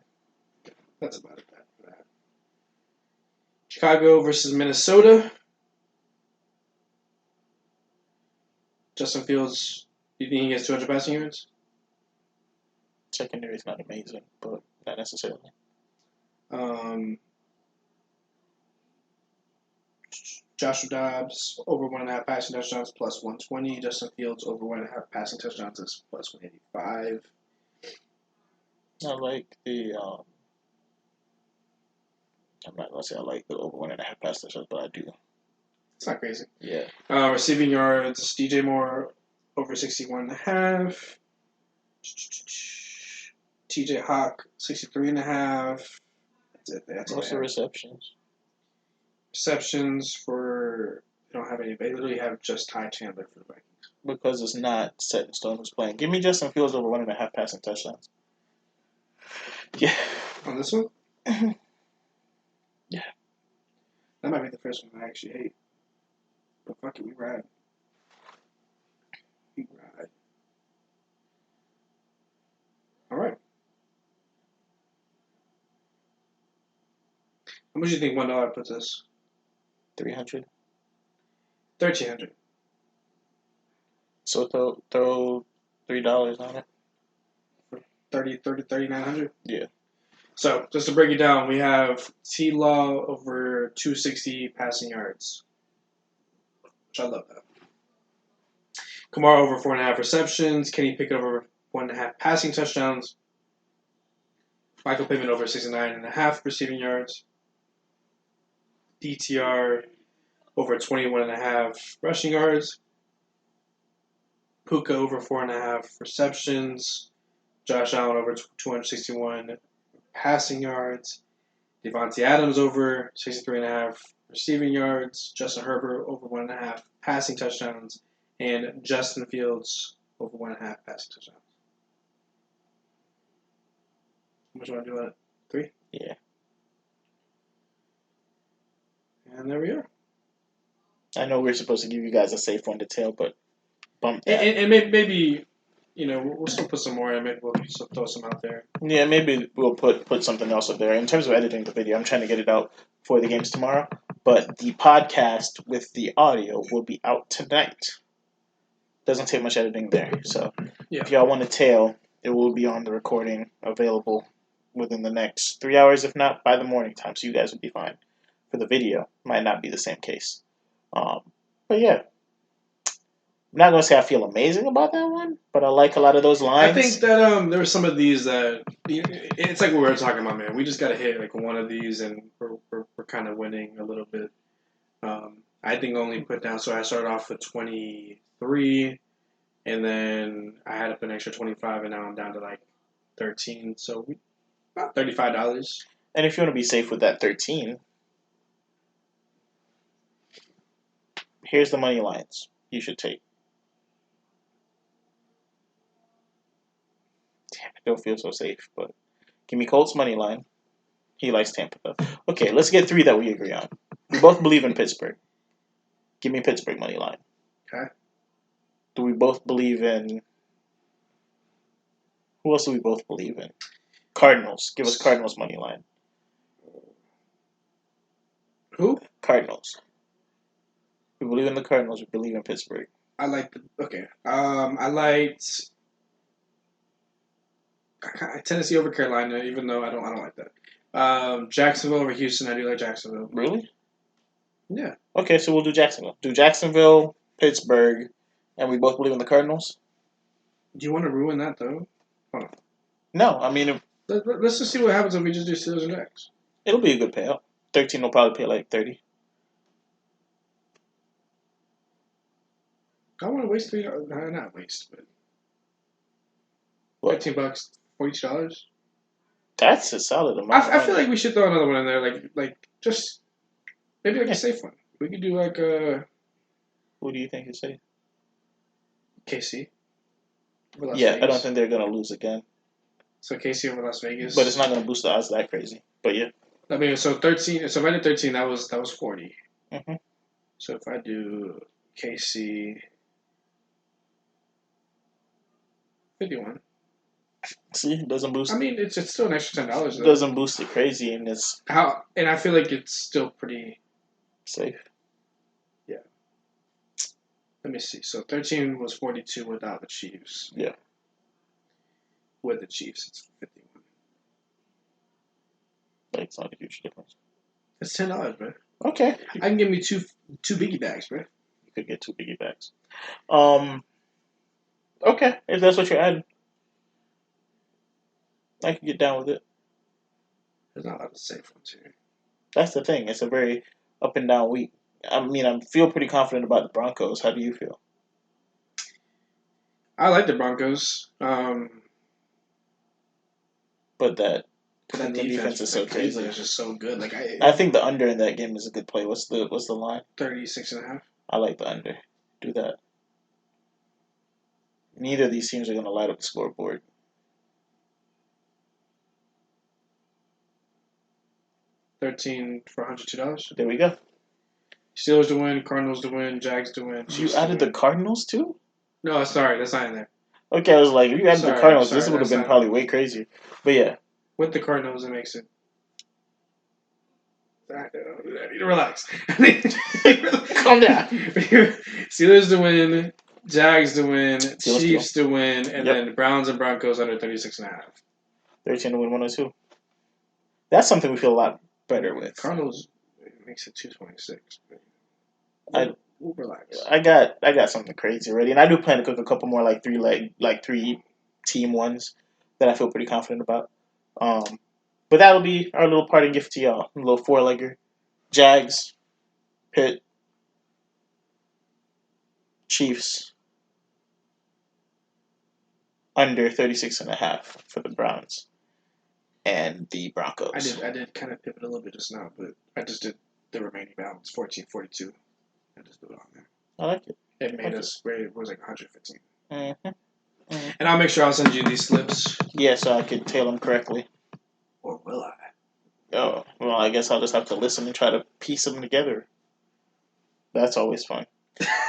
That's about it for that. Chicago versus Minnesota. Justin Fields, do you think he gets 200 passing yards? Secondary is not amazing, but not necessarily. Joshua Dobbs over 1.5 passing touchdowns plus 120. Justin Fields over 1.5 passing touchdowns is plus 185. I like the. I'm not gonna say I like the over 1.5 pass touchdowns, but I do. It's not crazy. Yeah. Receiving yards, DJ Moore over 61.5. TJ Hawk 63.5. That's it. That's what's the receptions? Receptions for they don't have any. They literally have just Ty Chandler for the Vikings because it's not set in stone who's playing. Give me Justin Fields over 1.5 passing touchdowns. Yeah. On this one. Yeah. That might be the first one I actually hate. But fuck it, we ride. We ride. All right. How much do you think $1 puts us? 300. 1,300. So throw $3 on it. 3,900. Yeah. So just to break it down, we have Teal over 260 passing yards, which I love that. Kamara over 4.5 receptions. Kenny Pickett over 1.5 passing touchdowns. Michael Pittman over 69.5 receiving yards. DTR over 21.5 rushing yards. Puka over 4.5 receptions. Josh Allen over 261 passing yards. Devontae Adams over 63.5 receiving yards. Justin Herbert over 1.5 passing touchdowns. And Justin Fields over 1.5 passing touchdowns. How much do I do on it? 3? Yeah. And there we are. I know we're supposed to give you guys a safe one to tail, but bump that. And maybe, we'll still put some more in. Maybe we'll throw some out there. Yeah, maybe we'll put something else up there. In terms of editing the video, I'm trying to get it out for the games tomorrow. But the podcast with the audio will be out tonight. Doesn't take much editing there. So if y'all want to tail, It will be on the recording, available within the next 3 hours, if not by the morning time. So you guys will be fine. For the video, might not be the same case. Um, but yeah, I'm not gonna say I feel amazing about that one, but I like a lot of those I think lines. that there were some of these that it's like what we were talking about, man. We just got to hit like one of these, and we're kind of winning a little bit. I think only put down. So I started off with 23, and then I had to put an extra 25, and now I'm down to like 13. So about $35. And if you want to be safe with that 13, here's the money lines you should take. Damn, I don't feel so safe, but give me Colts money line. He likes Tampa though. Okay, let's get three that we agree on. We both believe in Pittsburgh. Give me Pittsburgh money line. Okay. Do we both believe in? Who else do we both believe in? Cardinals. Give us Cardinals money line. Who? Cardinals. We believe in the Cardinals. We believe in Pittsburgh. I like the okay. I liked Tennessee over Carolina, even though I don't like that. Jacksonville over Houston. I do like Jacksonville. Really? Yeah. Okay, so we'll do Jacksonville. Do Jacksonville, Pittsburgh, and we both believe in the Cardinals? Do you want to ruin that though? Hold on. No, I mean Let's just see what happens if we just do Steelers and Jags. it'll be a good payout. 13 will probably pay like 30. I don't want to waste not waste, but What? $15, $42. That's a solid amount. I feel like we should throw another one in there, like just maybe like a safe one. We could do like a Who do you think is safe? KC. Yeah, I don't think they're gonna lose again. So KC over Las Vegas. But it's not gonna boost the odds that crazy. But yeah. I mean, so 13. So if I did 13, that was 40. Mm-hmm. So if I do KC 51. See, it doesn't boost. I mean, it's still an extra $10. It doesn't boost it crazy, and it's And I feel like it's still pretty safe. Yeah. Let me see. So 13 was 42 without the Chiefs. Yeah. With the Chiefs, it's 51. Like, it's not a huge difference. It's $10, man. Okay. I can give me two biggie bags, man. You could get two biggie bags. Okay, if that's what you're adding, I can get down with it. There's not a lot of safe ones here. That's the thing. It's a very up and down week. I mean, I feel pretty confident about the Broncos. How do you feel? I like the Broncos. But that defense is so crazy. It's just so good. Like I think the under in that game is a good play. What's the line? 36.5. I like the under. Do that. Neither of these teams are going to light up the scoreboard. $13 for $102. There we go. Steelers to win, Cardinals to win, Jags to win. You added the Cardinals too? No, sorry, that's not in there. Okay, I was like, if you added the Cardinals, this would have been probably way crazier. But yeah. With the Cardinals, it makes it. I need to relax. Calm down. Steelers to win, Jags to win, Chiefs to win, and then Browns and Broncos under 36.5. 13 to win, 102. That's something we feel a lot better with. Cardinals makes it 226. We'll relax. I got something crazy already, and I do plan to cook a couple more like three team ones that I feel pretty confident about. But that'll be our little parting gift to y'all. A little four-legger. Jags, Pitt, Chiefs, under 36.5 for the Browns and the Broncos. I did kind of pivot a little bit just now, but I just did the remaining balance, 14-42. I just put it on there. I like it. It made us where it was like 115. Mm-hmm. Mm-hmm. And I'll make sure I'll send you these slips. Yeah, so I could tail them correctly. Or will I? Oh, well, I guess I'll just have to listen and try to piece them together. That's always fun.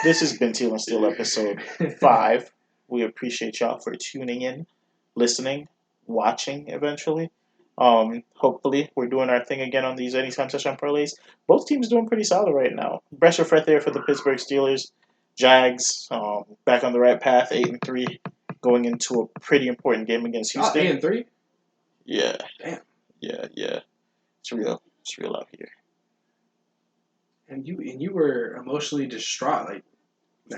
This has been Teal and Steel episode 5. We appreciate y'all for tuning in, listening, watching eventually. Hopefully, we're doing our thing again on these anytime touchdown parlays. Both teams doing pretty solid right now. Breast right there for the Pittsburgh Steelers. Jags back on the right path, 8-3. going into a pretty important game against Oh, Houston. 8-3. Yeah. Damn. Yeah. It's real. It's real out here. And you were emotionally distraught, like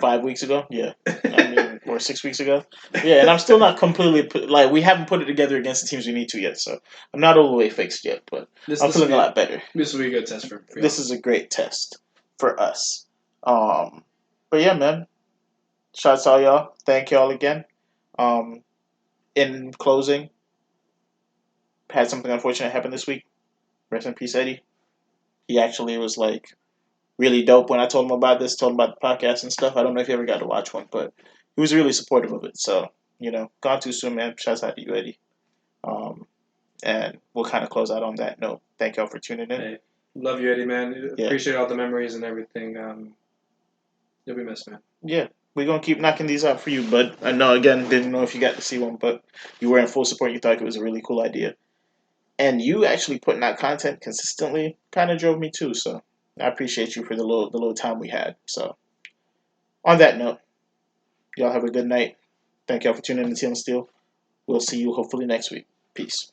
5 weeks ago, yeah. I mean, or 6 weeks ago, yeah. And I'm still not completely like we haven't put it together against the teams we need to yet. So I'm not all the way fixed yet, but I'm this will feeling be a lot better. this will be a good test for y'all. This is a great test for us. But yeah, man. Shouts out y'all. Thank y'all again. Um, in closing, had something unfortunate happen this week. Rest in peace, Eddie. He actually was like really dope when I told him about this, told him about the podcast and stuff. I don't know if you ever got to watch one, but he was really supportive of it. So, gone too soon, man. Shouts out to you, Eddie. Um, and we'll kind of close out on that note. Thank y'all for tuning in. Hey, love you, Eddie, man. Yeah. Appreciate all the memories and everything. You'll be missed, man. Yeah, we're going to keep knocking these out for you, but I know, again, didn't know if you got to see one, but you were in full support. You thought it was a really cool idea. And you actually putting out content consistently kind of drove me too, so I appreciate you for the little time we had. So, on that note, y'all have a good night. Thank y'all for tuning in to Teal and Steel. We'll see you hopefully next week. Peace.